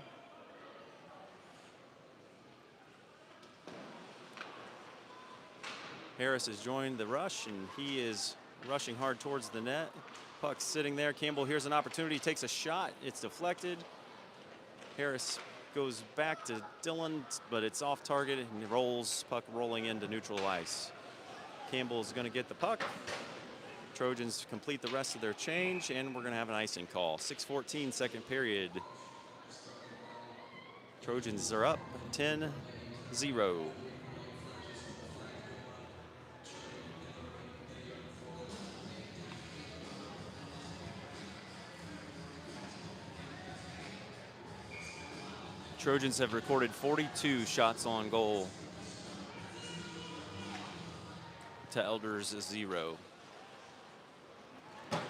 Harris has joined the rush, and he is rushing hard towards the net. Puck's sitting there. Campbell here's an opportunity, takes a shot. It's deflected. Harris goes back to Dillon, but it's off target and rolls. Puck rolling into neutral ice. Campbell's going to get the puck. Trojans complete the rest of their change, and we're going to have an icing call. 6:14, second period. Trojans are up 10-0. Trojans have recorded 42 shots on goal to Elder's 0.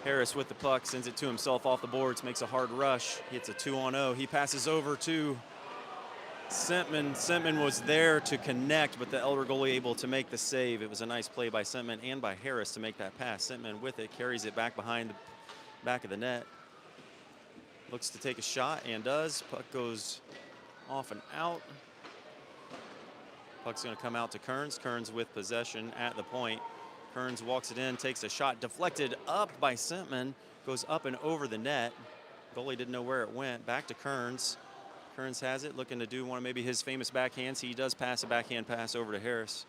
Harris with the puck, sends it to himself off the boards, makes a hard rush, hits a 2-on-0. He passes over to Sentman. Sentman was there to connect, but the Elder goalie able to make the save. It was a nice play by Sentman and by Harris to make that pass. Sentman with it, carries it back behind the back of the net. Looks to take a shot and does. Puck goes off and out. Puck's going to come out to Kearns. Kearns with possession at the point. Kearns walks it in, takes a shot, deflected up by Sentman, goes up and over the net. Goalie didn't know where it went. Back to Kearns. Kearns has it, looking to do one of maybe his famous backhands. He does pass a backhand pass over to Harris.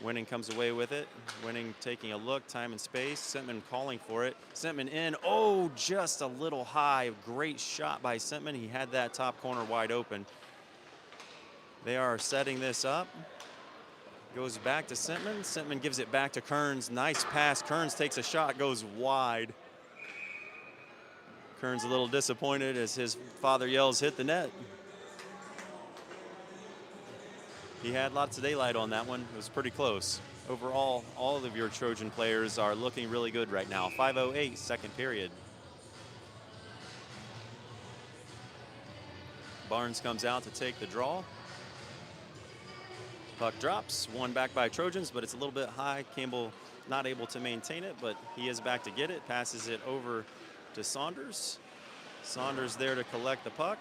Winning comes away with it. Winning taking a look, time and space. Sentman calling for it. Sentman in. Oh, just a little high. Great shot by Sentman. He had that top corner wide open. They are setting this up. Goes back to Sentman. Sentman gives it back to Kearns. Nice pass. Kearns takes a shot, goes wide. Kearns a little disappointed as his father yells, hit the net. He had lots of daylight on that one. It was pretty close. Overall, all of your Trojan players are looking really good right now. 5:08, second period. Barnes comes out to take the draw. Puck drops, one back by Trojans, but it's a little bit high. Campbell not able to maintain it, but he is back to get it. Passes it over to Saunders. Saunders there to collect the puck.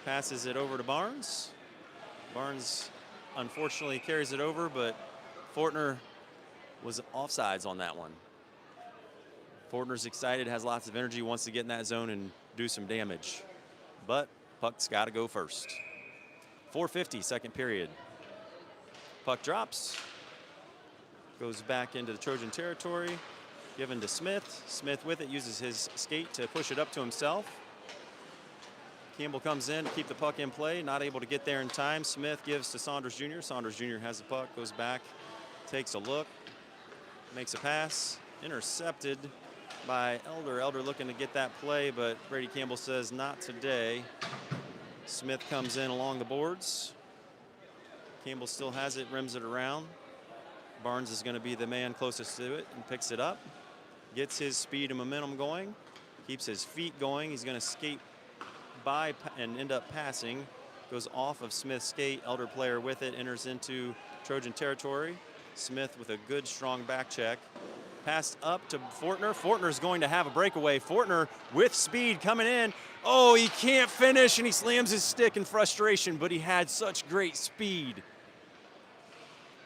Passes it over to Barnes. Barnes unfortunately carries it over, but Fortner was offsides on that one. Fortner's excited, has lots of energy, wants to get in that zone and do some damage. But puck's got to go first. 4:50, second period. Puck drops, goes back into the Trojan territory, given to Smith. Smith with it, uses his skate to push it up to himself. Campbell comes in to keep the puck in play, not able to get there in time. Smith gives to Saunders Jr. Saunders Jr. has the puck, goes back, takes a look, makes a pass, intercepted by Elder. Elder looking to get that play, but Brady Campbell says not today. Smith comes in along the boards. Campbell still has it, rims it around. Barnes is going to be the man closest to it and picks it up. Gets his speed and momentum going. Keeps his feet going. He's going to skate by and end up passing. goes off of Smith's skate. Elder player with it, enters into Trojan territory. Smith with a good, strong back check. Pass up to Fortner. Fortner's going to have a breakaway. Fortner with speed coming in. Oh, he can't finish, and he slams his stick in frustration, but he had such great speed.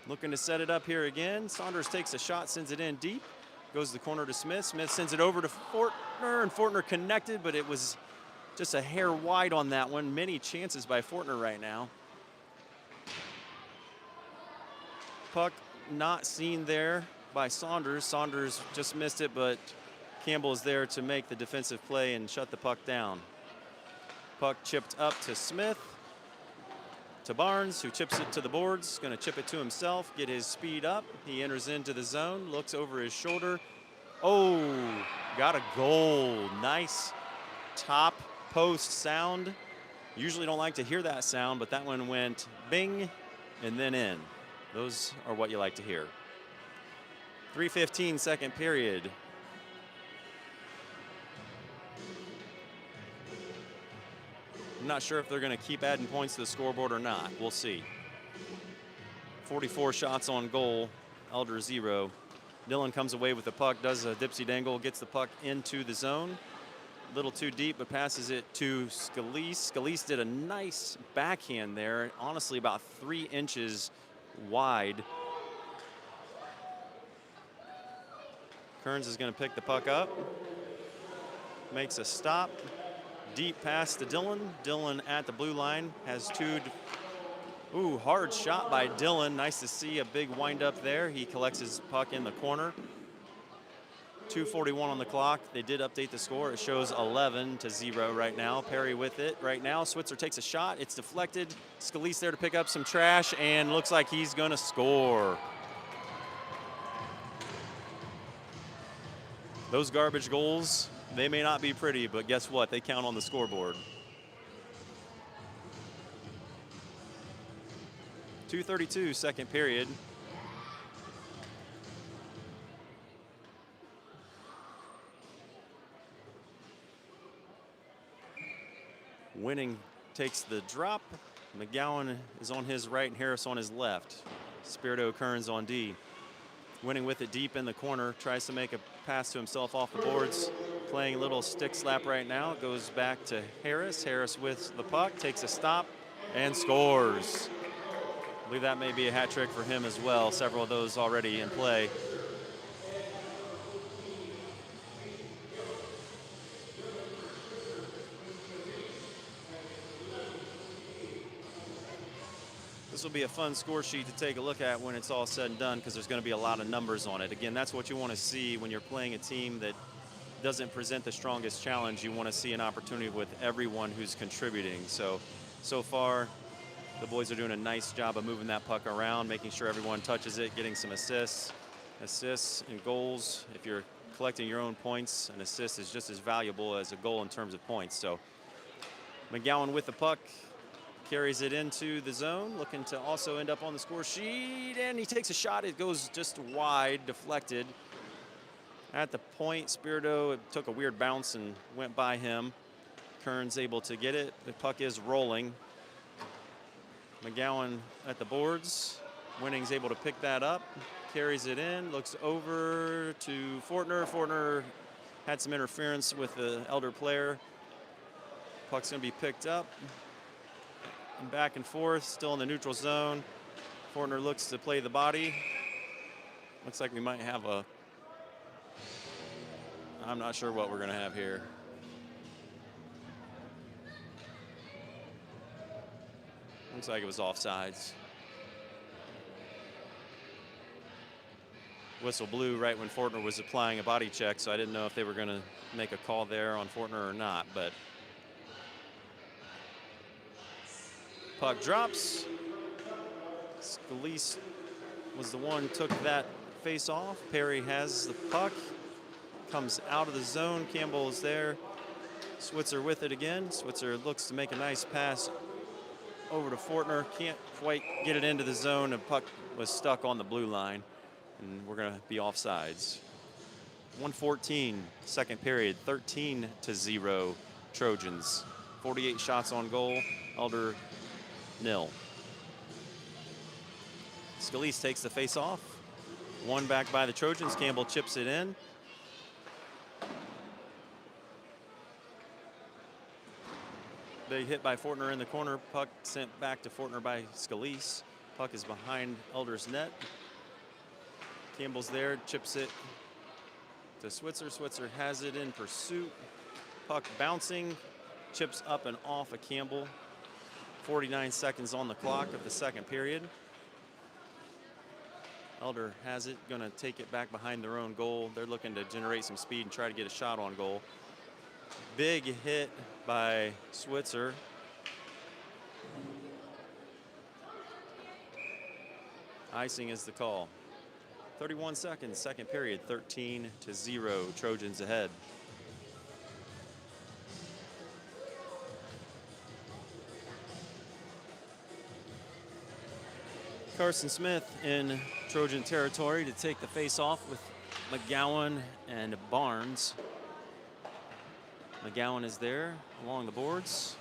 Looking to set it up here again. Saunders takes a shot, sends it in deep. Goes to the corner to Smith. Smith sends it over to Fortner, and Fortner connected, but it was just a hair wide on that one. Many chances by Fortner right now. Puck not seen there by Saunders. Saunders just missed it, but Campbell is there to make the defensive play and shut the puck down. Puck chipped up to Smith, to Barnes, who chips it to the boards. Going to chip it to himself, get his speed up. He enters into the zone, looks over his shoulder. Oh, got a goal. Nice top post sound. Usually don't like to hear that sound, but that one went bing and then in. Those are what you like to hear. 3:15 second period. I'm not sure if they're going to keep adding points to the scoreboard or not. We'll see. 44 shots on goal, Elder 0. Dillon comes away with the puck, does a dipsy dangle, gets the puck into the zone. A little too deep, but passes it to Scalise. Scalise did a nice backhand there, honestly about 3 inches wide. Kearns is going to pick the puck up. Makes a stop. Deep pass to Dillon. Dillon at the blue line has 2. Ooh, hard shot by Dillon. Nice to see a big wind up there. He collects his puck in the corner. 2:41 on the clock. They did update the score. It shows 11-0 right now. Perry with it right now. Switzer takes a shot. It's deflected. Scalise there to pick up some trash, and looks like he's going to score. Those garbage goals, they may not be pretty, but guess what? They count on the scoreboard. 2:32 second period. Winning takes the drop. McGowan is on his right and Harris on his left. Spirito Kearns on D. Winning with it deep in the corner, tries to make a pass to himself off the boards. Playing a little stick slap right now. Goes back to Harris. Harris with the puck, takes a stop, and scores. I believe that may be a hat trick for him as well. Several of those already in play. This will be a fun score sheet to take a look at when it's all said and done, because there's going to be a lot of numbers on it. Again, that's what you want to see when you're playing a team that doesn't present the strongest challenge. You want to see an opportunity with everyone who's contributing. So far, the boys are doing a nice job of moving that puck around, making sure everyone touches it, getting some assists and goals. If you're collecting your own points, an assist is just as valuable as a goal in terms of points. So McGowan with the puck, carries it into the zone, looking to also end up on the score sheet, and he takes a shot. It goes just wide, deflected. At the point, Spirito, it took a weird bounce and went by him. Kearns able to get it. The puck is rolling. McGowan at the boards. Winning's able to pick that up, carries it in, looks over to Fortner. Fortner had some interference with the Elder player. Puck's going to be picked up. And back and forth, still in the neutral zone. Fortner looks to play the body. Looks like we might have a, I'm not sure what we're going to have here. Looks like it was offsides. Whistle blew right when Fortner was applying a body check, so I didn't know if they were going to make a call there on Fortner or not, but puck drops. Scalise was the one who took that face off. Perry has the puck, comes out of the zone. Campbell is there. Switzer with it again. Switzer looks to make a nice pass over to Fortner. Can't quite get it into the zone. The puck was stuck on the blue line, and we're going to be offsides. 1:14 second period, 13-0 Trojans. 48 shots on goal. Elder 0. Scalise takes the face off. One back by the Trojans. Campbell chips it in. Big hit by Fortner in the corner. Puck sent back to Fortner by Scalise. Puck is behind Elder's net. Campbell's there, chips it to Switzer. Switzer has it in pursuit. Puck bouncing, chips up and off of Campbell. 49 seconds on the clock of the second period. Elder has it, gonna take it back behind their own goal. They're looking to generate some speed and try to get a shot on goal. Big hit by Switzer. Icing is the call. 31 seconds, second period, 13-0, Trojans ahead. Carson Smith in Trojan territory to take the face off with McGowan and Barnes. McGowan is there along the boards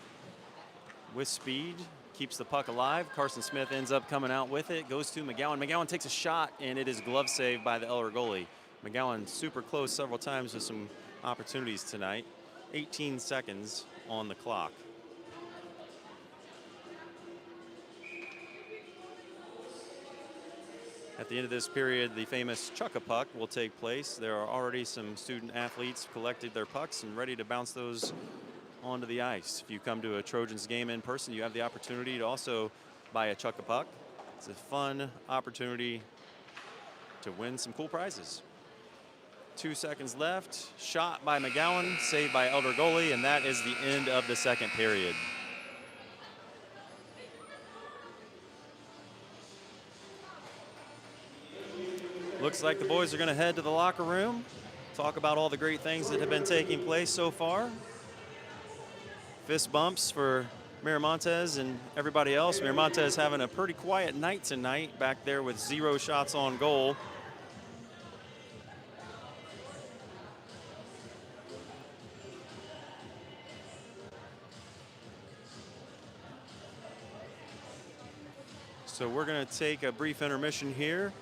with speed, keeps the puck alive. Carson Smith ends up coming out with it, goes to McGowan. McGowan takes a shot, and it is glove saved by the Elder goalie. McGowan super close several times with some opportunities tonight. 18 seconds on the clock. At the end of this period, the famous chuck-a-puck will take place. There are already some student athletes collected their pucks and ready to bounce those onto the ice. If you come to a Trojans game in person, you have the opportunity to also buy a chuck-a-puck. It's a fun opportunity to win some cool prizes. 2 seconds left. Shot by McGowan, saved by Elder goalie, and that is the end of the second period. Looks like the boys are going to head to the locker room, talk about all the great things that have been taking place so far. Fist bumps for Miramontes and everybody else. Miramontes having a pretty quiet night tonight, back there with 0 shots on goal. So we're going to take a brief intermission here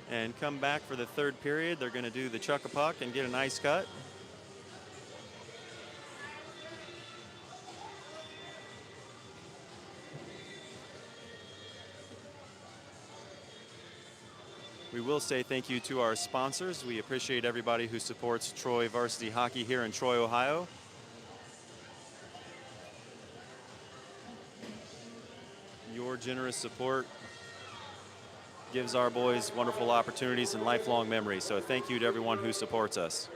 and come back for the third period. They're going to do the chuck-a-puck and get an ice cut. We will say thank you to our sponsors. We appreciate everybody who supports Troy varsity hockey here in Troy, Ohio. Your generous support gives our boys wonderful opportunities and lifelong memories. So thank you to everyone who supports us.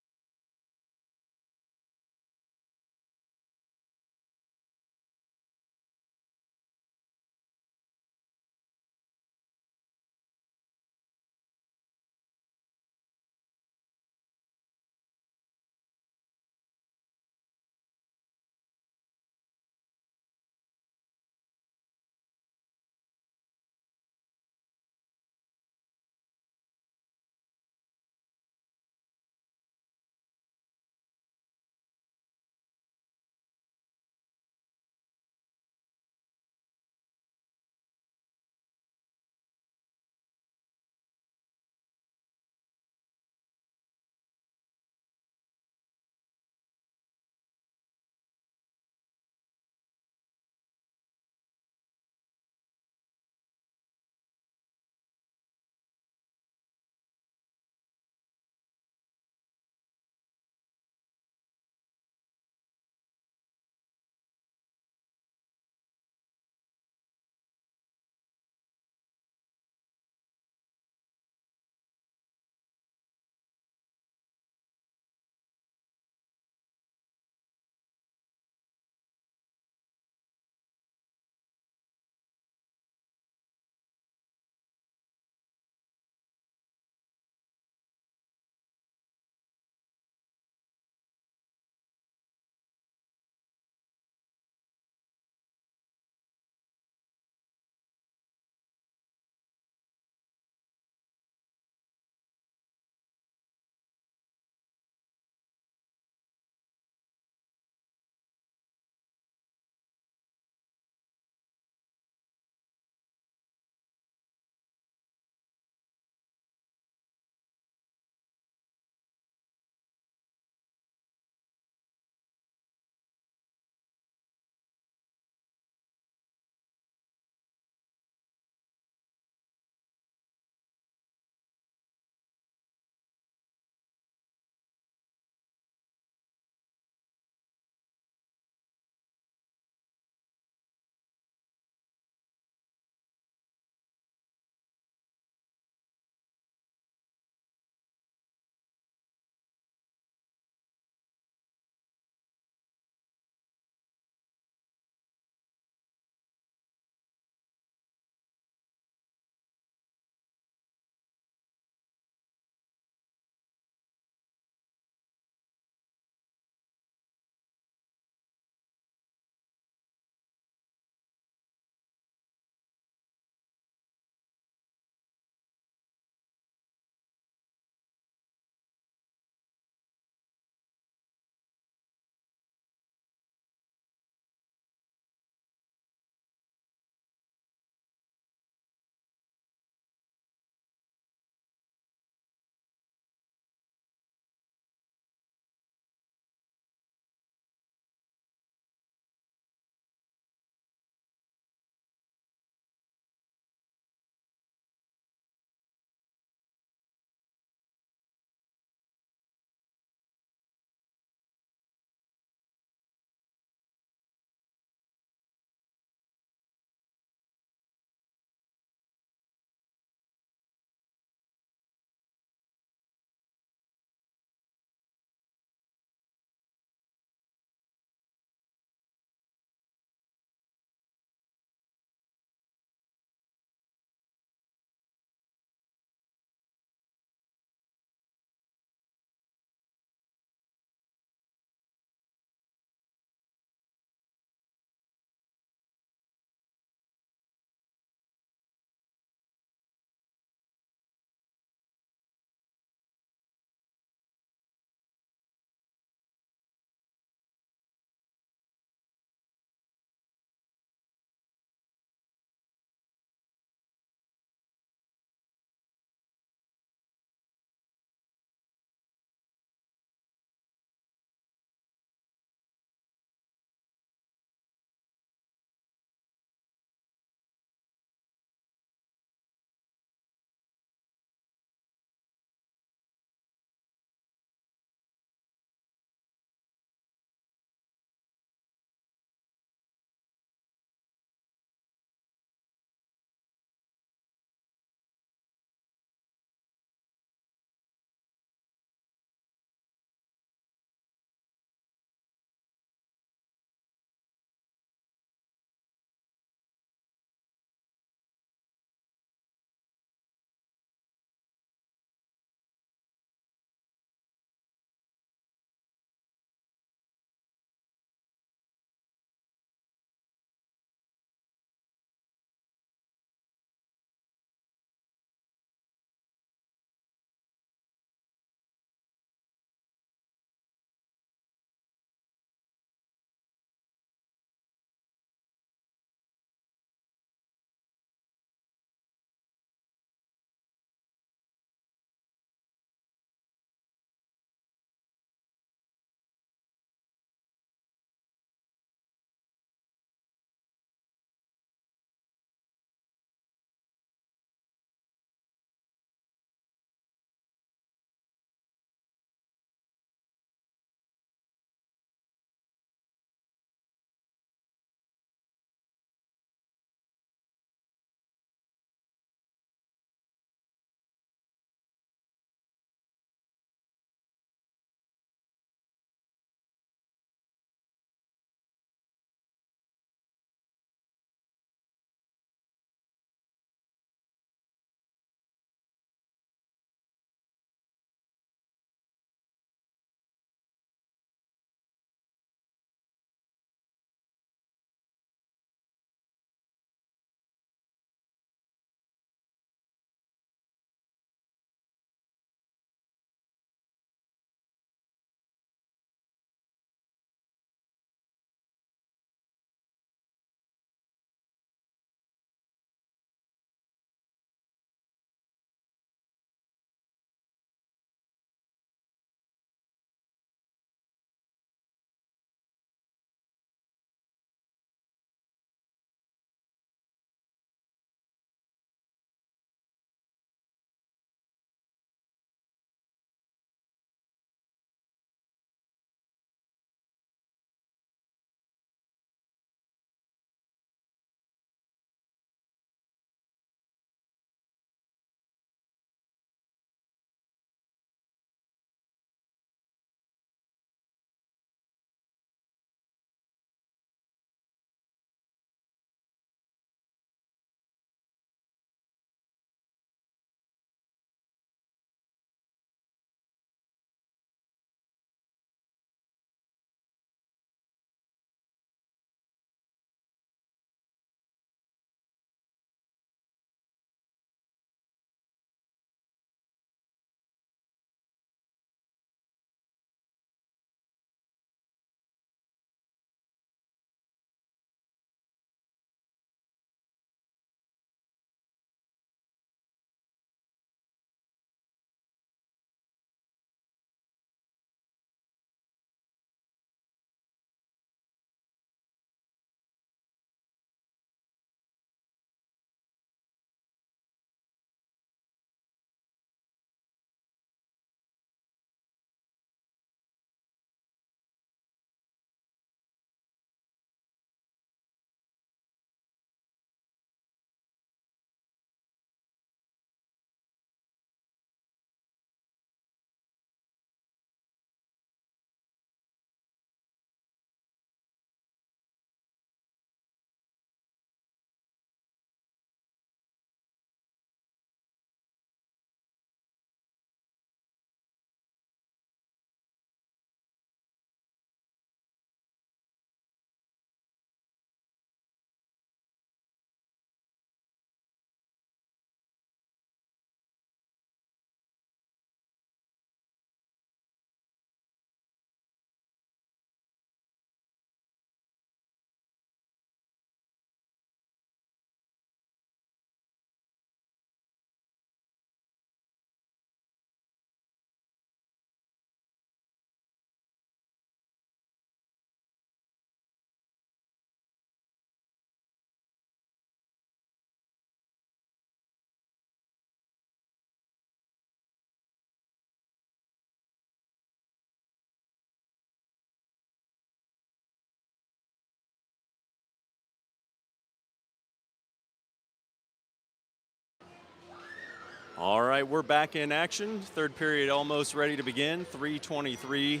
All right, we're back in action. Third period almost ready to begin. 3:23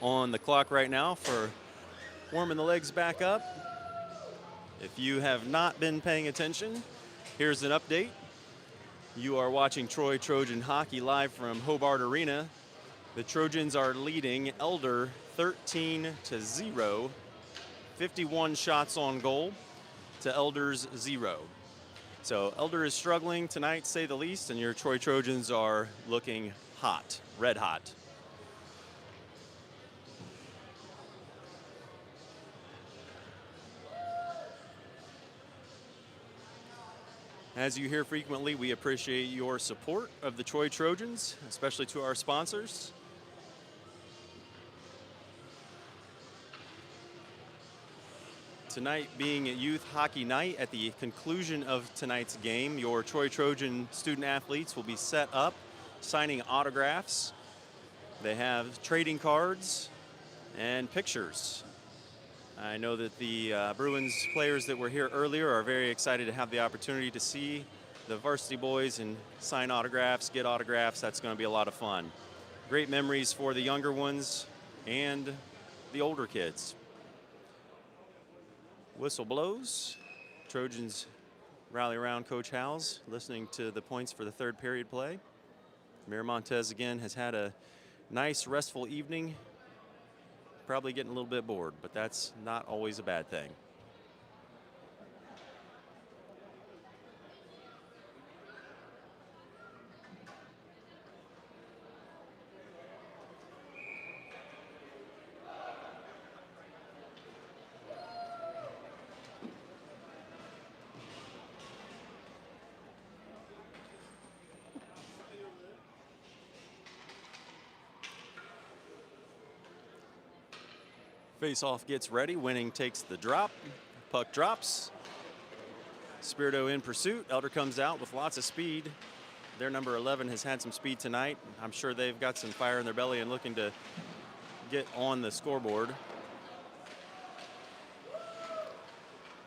on the clock right now for warming the legs back up. If you have not been paying attention, here's an update. You are watching Troy Trojan Hockey live from Hobart Arena. The Trojans are leading Elder 13-0, 51 shots on goal to Elder's 0. So Elder is struggling tonight, to say the least, and your Troy Trojans are looking hot, red hot. As you hear frequently, we appreciate your support of the Troy Trojans, especially to our sponsors. Tonight being Youth Hockey Night, at the conclusion of tonight's game, your Troy Trojan student athletes will be set up signing autographs. They have trading cards and pictures. I know that the Bruins players that were here earlier are very excited to have the opportunity to see the varsity boys and sign autographs, get autographs. That's going to be a lot of fun. Great memories for the younger ones and the older kids. Whistle blows. Trojans rally around Coach Howes, listening to the points for the third period play. Miramontes again has had a nice, restful evening. Probably getting a little bit bored, but that's not always a bad thing. Face-off gets ready. Winning takes the drop. Puck drops. Spirito in pursuit. Elder comes out with lots of speed. Their number 11 has had some speed tonight. I'm sure they've got some fire in their belly and looking to get on the scoreboard.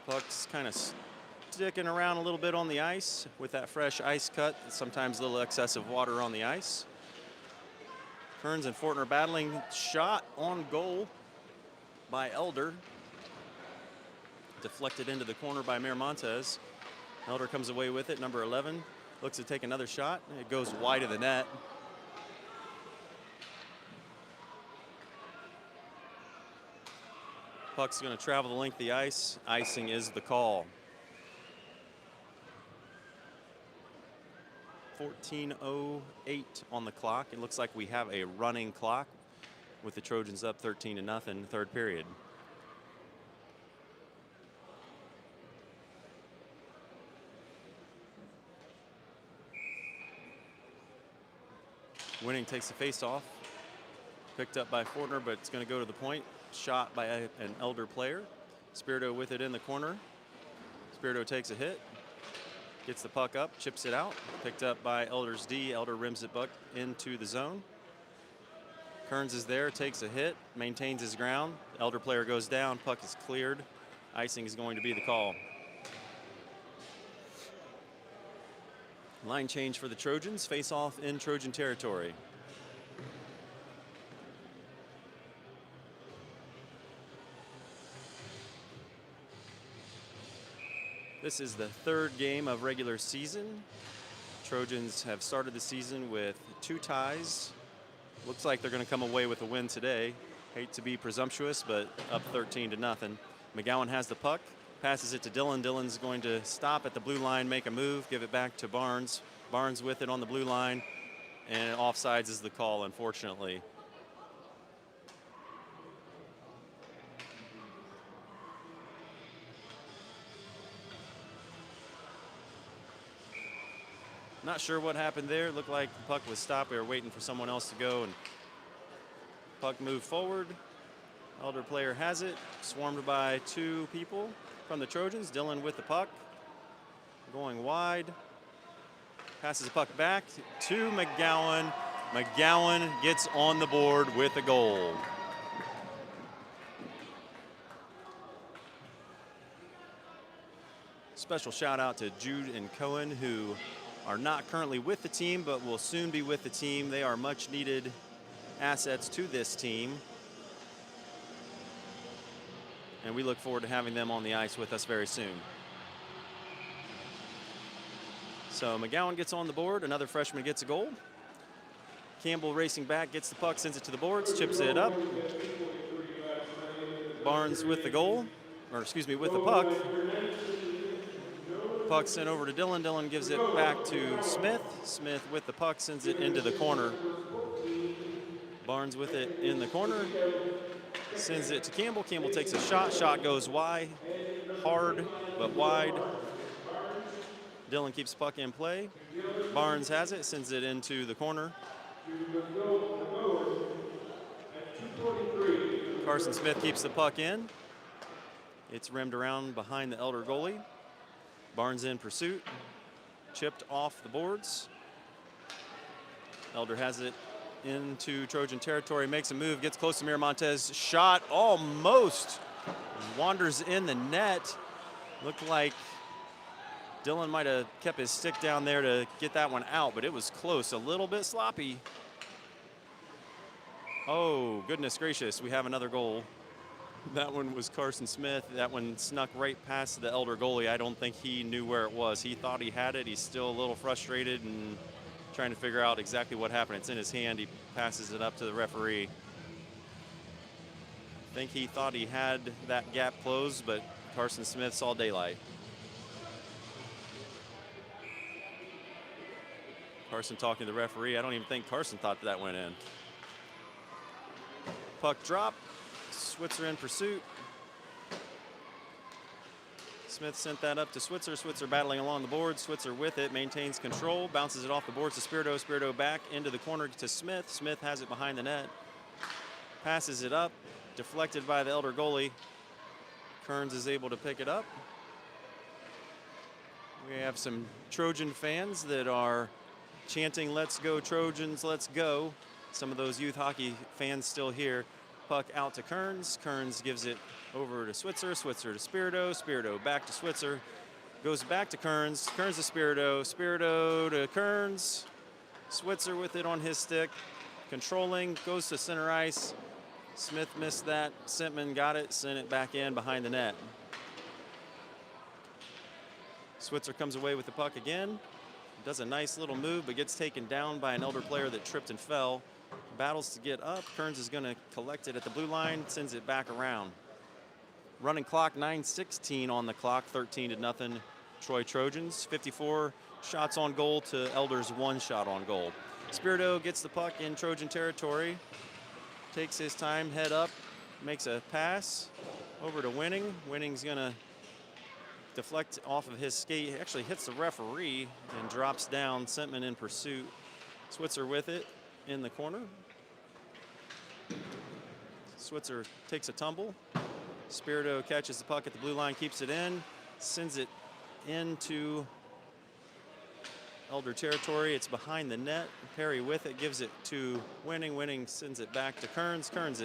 Puck's kind of sticking around a little bit on the ice with that fresh ice cut. Sometimes a little excessive water on the ice. Kearns and Fortner battling. Shot on goal by Elder. Deflected into the corner by Miramontes. Elder comes away with it. Number 11 looks to take another shot. It goes wide of the net. Puck's going to travel the length of the ice. Icing is the call. 14:08 on the clock. It looks like we have a running clock with the Trojans up 13-0, third period. Winning takes the face-off. Picked up by Fortner, but it's going to go to the point. Shot by an Elder player. Spirito with it in the corner. Spirito takes a hit. Gets the puck up, chips it out. Picked up by Elder's D. Elder rims it back into the zone. Kearns is there, takes a hit, maintains his ground. Elder player goes down, puck is cleared. Icing is going to be the call. Line change for the Trojans, face off in Trojan territory. This is the third game of regular season. Trojans have started the season with 2 ties. Looks like they're going to come away with a win today. Hate to be presumptuous, but up 13-0. McGowan has the puck, passes it to Dillon. Dillon's going to stop at the blue line, make a move, give it back to Barnes. Barnes with it on the blue line, and offsides is the call, unfortunately. Not sure what happened there. It looked like the puck was stopped. We were waiting for someone else to go, and puck moved forward. Elder player has it, swarmed by 2 people from the Trojans. Dillon with the puck, going wide. Passes the puck back to McGowan. McGowan gets on the board with a goal. Special shout out to Jude and Cohen, who are not currently with the team, but will soon be with the team. They are much needed assets to this team. And we look forward to having them on the ice with us very soon. So McGowan gets on the board. Another freshman gets a goal. Campbell racing back, gets the puck, sends it to the boards, chips it up. Barnes with the goal, or excuse me, with the puck. Puck sent over to Dillon. Dillon gives it back to Smith. Smith with the puck sends it into the corner. Barnes with it in the corner. Sends it to Campbell. Campbell takes a shot. Shot goes wide. Hard, but wide. Dillon keeps puck in play. Barnes has it, sends it into the corner. Carson Smith keeps the puck in. It's rimmed around behind the Elder goalie. Barnes in pursuit. Chipped off the boards. Elder has it into Trojan territory, makes a move, gets close to Miramontes. Shot almost wanders in the net. Looked like Dillon might have kept his stick down there to get that one out, but it was close, a little bit sloppy. Oh, goodness gracious, we have another goal. That one was Carson Smith. That one snuck right past the Elder goalie. I don't think he knew where it was. He thought he had it. He's still a little frustrated and trying to figure out exactly what happened. It's in his hand. He passes it up to the referee. I think he thought he had that gap closed, but Carson Smith saw daylight. Carson talking to the referee. I don't even think Carson thought that went in. Puck drop. Switzer in pursuit. Smith sent that up to Switzer. Switzer battling along the boards. Switzer with it, maintains control, bounces it off the boards to Spirito. Spirito back into the corner to Smith. Smith has it behind the net. Passes it up, deflected by the Elder goalie. Kearns is able to pick it up. We have some Trojan fans that are chanting, "Let's go Trojans, let's go." Some of those youth hockey fans still here. Puck out to Kearns. Kearns gives it over to Switzer. Switzer to Spirito. Spirito back to Switzer. Goes back to Kearns. Kearns to Spirito. Spirito to Kearns. Switzer with it on his stick. Controlling. Goes to center ice. Smith missed that. Sentman got it. Sent it back in behind the net. Switzer comes away with the puck again. Does a nice little move, but gets taken down by an Elder player that tripped and fell. Battles to get up. Kearns is going to collect it at the blue line, sends it back around. Running clock, 9:16 on the clock, 13-0 Troy Trojans. 54 shots on goal to Elder's 1 shot on goal. Spirito gets the puck in Trojan territory, takes his time, head up, makes a pass over to Winning. Winning's going to deflect off of his skate. He actually hits the referee and drops down. Sentman in pursuit. Switzer with it in the corner. Switzer takes a tumble. Spirito catches the puck at the blue line, keeps it in, sends it into Elder territory. It's behind the net. Perry with it, gives it to Winning. Winning sends it back to Kearns. Kearns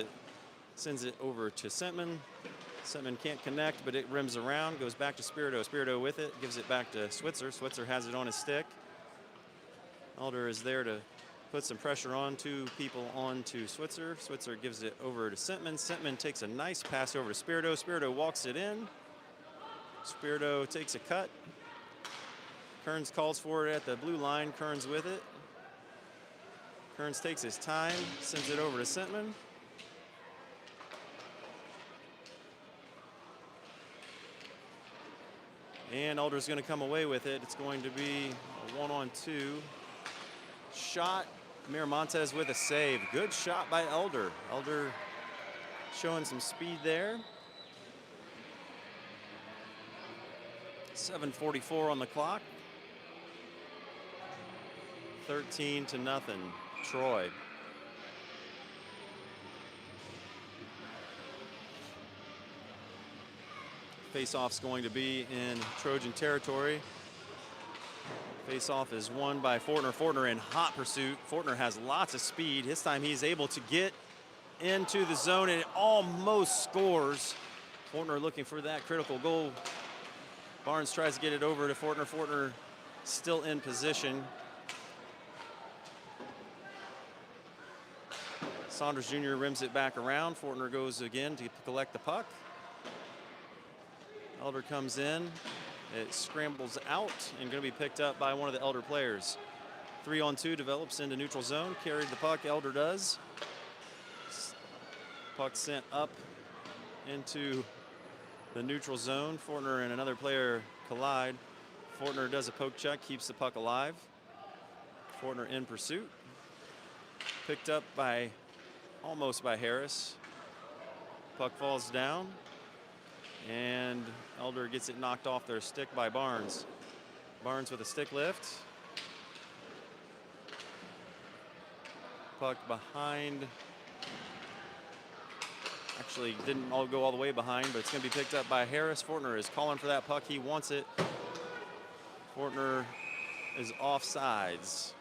sends it over to Sentman. Sentman can't connect, but it rims around, goes back to Spirito. Spirito with it, gives it back to Switzer. Switzer has it on his stick. Elder is there to put some pressure on, 2 people on to Switzer. Switzer gives it over to Sentman. Sentman takes a nice pass over to Spirito. Spirito walks it in. Spirito takes a cut. Kearns calls for it at the blue line. Kearns with it. Kearns takes his time, sends it over to Sentman. And Elder's going to come away with it. It's going to be a 1-on-2. Shot. Miramontes with a save. Good shot by Elder. Elder showing some speed there. 7:44 on the clock. 13-0 Troy. Face-off's going to be in Trojan territory. Face-off is won by Fortner. Fortner in hot pursuit. Fortner has lots of speed. This time he's able to get into the zone and almost scores. Fortner looking for that critical goal. Barnes tries to get it over to Fortner. Fortner still in position. Saunders Jr. rims it back around. Fortner goes again to collect the puck. Elder comes in. It scrambles out and going to be picked up by one of the Elder players. 3-on-2 develops into neutral zone. Carried the puck, Elder does. Puck sent up into the neutral zone. Fortner and another player collide. Fortner does a poke check, keeps the puck alive. Fortner in pursuit. Picked up by almost by Harris. Puck falls down, and Elder gets it knocked off their stick by Barnes. Barnes with a stick lift. Puck behind. Actually didn't all go all the way behind, but it's going to be picked up by Harris. Fortner is calling for that puck. He wants it. Fortner is offsides.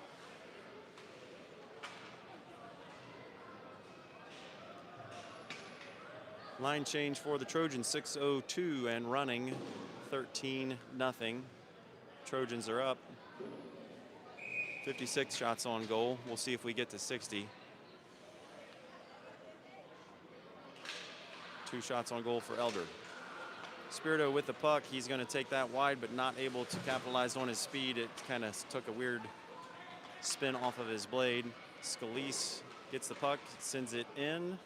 Line change for the Trojans, 6:02 and running, 13-0. Trojans are up. 56 shots on goal. We'll see if we get to 60. 2 shots on goal for Elder. Spirito with the puck. He's going to take that wide, but not able to capitalize on his speed. It kind of took a weird spin off of his blade. Scalise gets the puck, sends it in.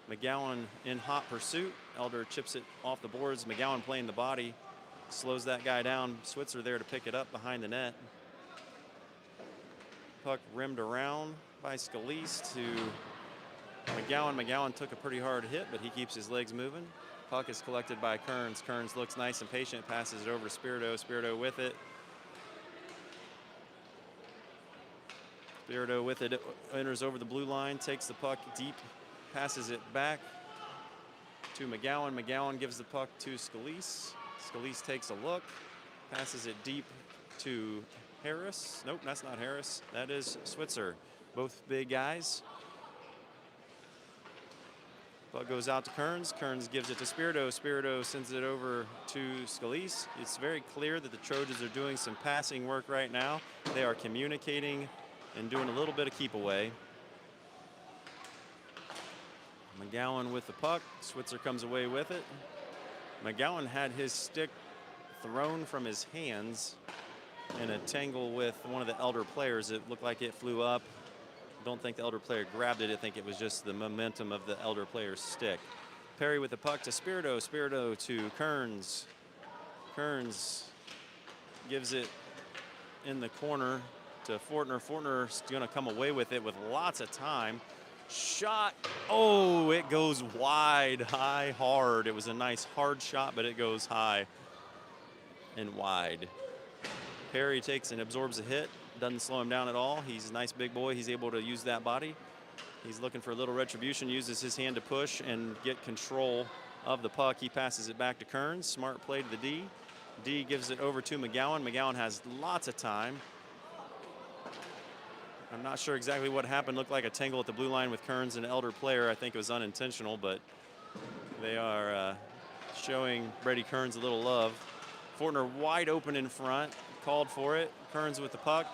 McGowan in hot pursuit. Elder chips it off the boards. McGowan playing the body. Slows that guy down. Switzer there to pick it up behind the net. Puck rimmed around by Scalise to McGowan. McGowan took a pretty hard hit, but he keeps his legs moving. Puck is collected by Kearns. Kearns looks nice and patient, passes it over to Spirito. Spirito with it. Spirito with it, enters over the blue line, takes the puck deep, passes it back to McGowan. McGowan gives the puck to Scalise. Scalise takes a look, passes it deep to Harris. Nope, that's not Harris. That is Switzer. Both big guys. Puck goes out to Kearns. Kearns gives it to Spirito. Spirito sends it over to Scalise. It's very clear that the Trojans are doing some passing work right now. They are communicating and doing a little bit of keep away. McGowan with the puck. Switzer comes away with it. McGowan had his stick thrown from his hands in a tangle with one of the Elder players. It looked like it flew up. Don't think the Elder player grabbed it. I think it was just the momentum of the Elder player's stick. Perry with the puck to Spirito. Spirito to Kearns. Kearns gives it in the corner to Fortner. Fortner's going to come away with it with lots of time. Shot. Oh, it goes wide, high, hard. It was a nice hard shot, but it goes high and wide. Perry takes and absorbs a hit. Doesn't slow him down at all. He's a nice big boy. He's able to use that body. He's looking for a little retribution, uses his hand to push and get control of the puck. He passes it back to Kearns. Smart play to the D. D gives it over to McGowan. McGowan has lots of time. I'm not sure exactly what happened. Looked like a tangle at the blue line with Kearns and Elder player. I think it was unintentional, but they are showing Brady Kearns a little love. Fortner wide open in front, called for it. Kearns with the puck.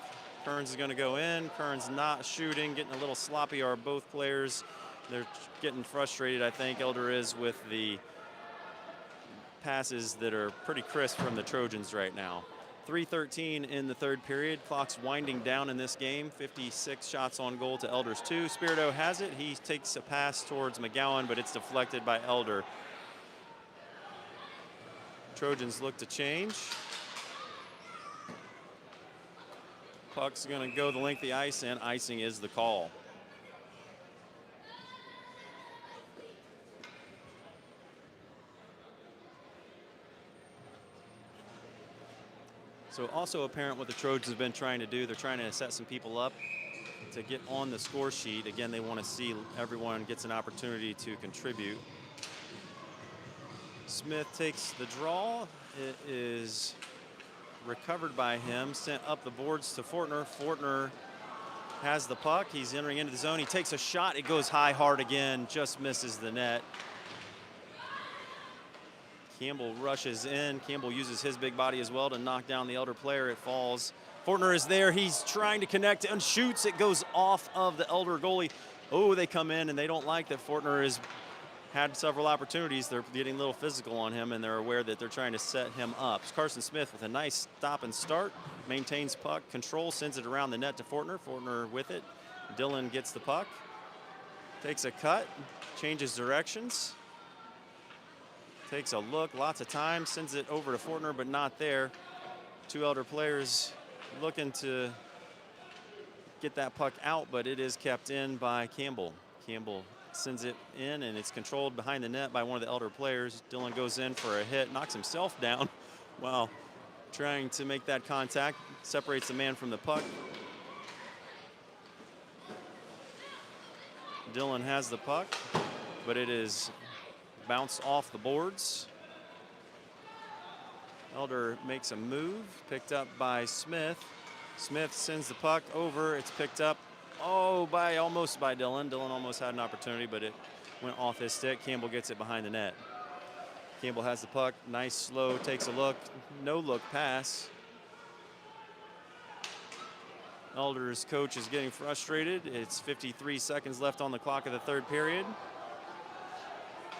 Kearns is going to go in. Kearns not shooting, getting a little sloppy are both players. They're getting frustrated, I think, Elder is, with the passes that are pretty crisp from the Trojans right now. 3:13 in the third period. Clock's winding down in this game. 56 shots on goal to Elder's 2. Spirito has it. He takes a pass towards McGowan, but it's deflected by Elder. Trojans look to change. Puck's going to go the length of the ice, and icing is the call. So also apparent what the Trojans have been trying to do. They're trying to set some people up to get on the score sheet. Again, they want to see everyone gets an opportunity to contribute. Smith takes the draw. It is recovered by him, sent up the boards to Fortner. Fortner has the puck. He's entering into the zone. He takes a shot. It goes high, hard again, just misses the net. Campbell rushes in. Campbell uses his big body as well to knock down the Elder player. It falls. Fortner is there. He's trying to connect and shoots. It goes off of the Elder goalie. Oh, they come in and they don't like that Fortner has had several opportunities. They're getting a little physical on him, and they're aware that they're trying to set him up. Carson Smith with a nice stop and start. Maintains puck control, sends it around the net to Fortner. Fortner with it. Dillon gets the puck. Takes a cut. Changes directions. Takes a look, lots of time, sends it over to Fortner, but not there. Two Elder players looking to get that puck out, but it is kept in by Campbell. Campbell sends it in, and it's controlled behind the net by one of the Elder players. Dillon goes in for a hit, knocks himself down while trying to make that contact, separates the man from the puck. Dillon has the puck, but it is bounced off the boards. Elder makes a move, picked up by Smith. Smith sends the puck over. It's picked up, almost by Dillon. Dillon almost had an opportunity, but it went off his stick. Campbell gets it behind the net. Campbell has the puck. Nice, slow, takes a look. No look pass. Elder's coach is getting frustrated. It's 53 seconds left on the clock of the third period.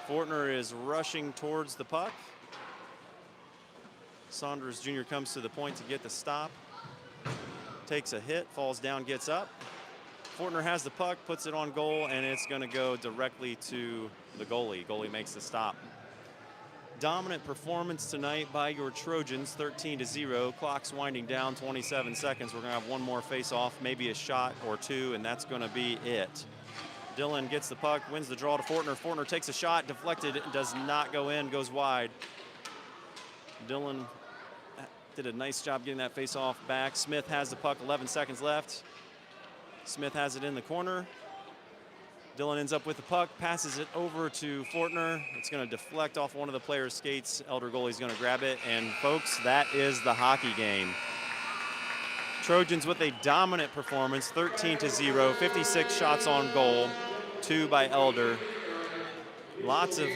Fortner is rushing towards the puck. Saunders Jr. comes to the point to get the stop. Takes a hit, falls down, gets up. Fortner has the puck, puts it on goal, and it's going to go directly to the goalie. Goalie makes the stop. Dominant performance tonight by your Trojans, 13-0. Clock's winding down, 27 seconds. We're going to have one more face-off, maybe a shot or two, and that's going to be it. Dillon gets the puck, wins the draw to Fortner. Fortner takes a shot, deflected, does not go in, goes wide. Dillon did a nice job getting that face-off back. Smith has the puck, 11 seconds left. Smith has it in the corner. Dillon ends up with the puck, passes it over to Fortner. It's going to deflect off one of the player's skates. Elder goalie's going to grab it, and folks, that is the hockey game. Trojans with a dominant performance, 13-0, 56 shots on goal, 2 by Elder. Lots of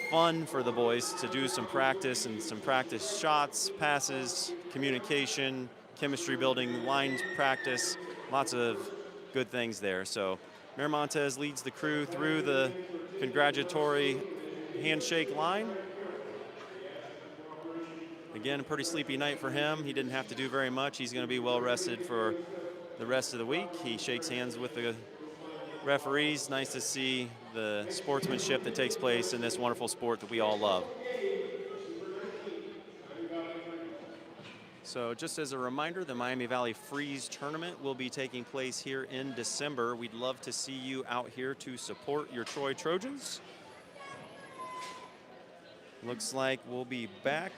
fun for the boys to do some practice and some practice shots, passes, communication, chemistry building, line practice, lots of good things there. So Miramontes leads the crew through the congratulatory handshake line. Again, a pretty sleepy night for him. He didn't have to do very much. He's going to be well rested for the rest of the week. He shakes hands with the referees. Nice to see the sportsmanship that takes place in this wonderful sport that we all love. So just as a reminder, the Miami Valley Freeze Tournament will be taking place here in December. We'd love to see you out here to support your Troy Trojans. Looks like we'll be back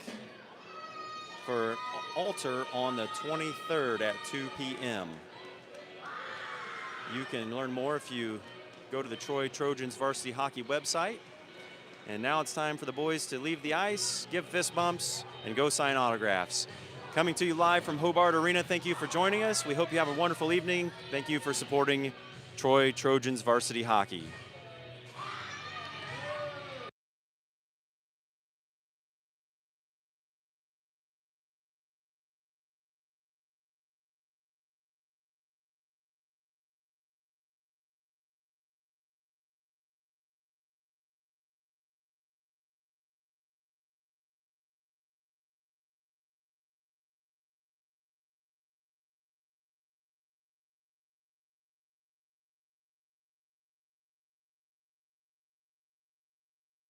for Alter on the 23rd at 2 p.m. You can learn more if you go to the Troy Trojans Varsity Hockey website. And now it's time for the boys to leave the ice, give fist bumps, and go sign autographs. Coming to you live from Hobart Arena, thank you for joining us. We hope you have a wonderful evening. Thank you for supporting Troy Trojans Varsity Hockey.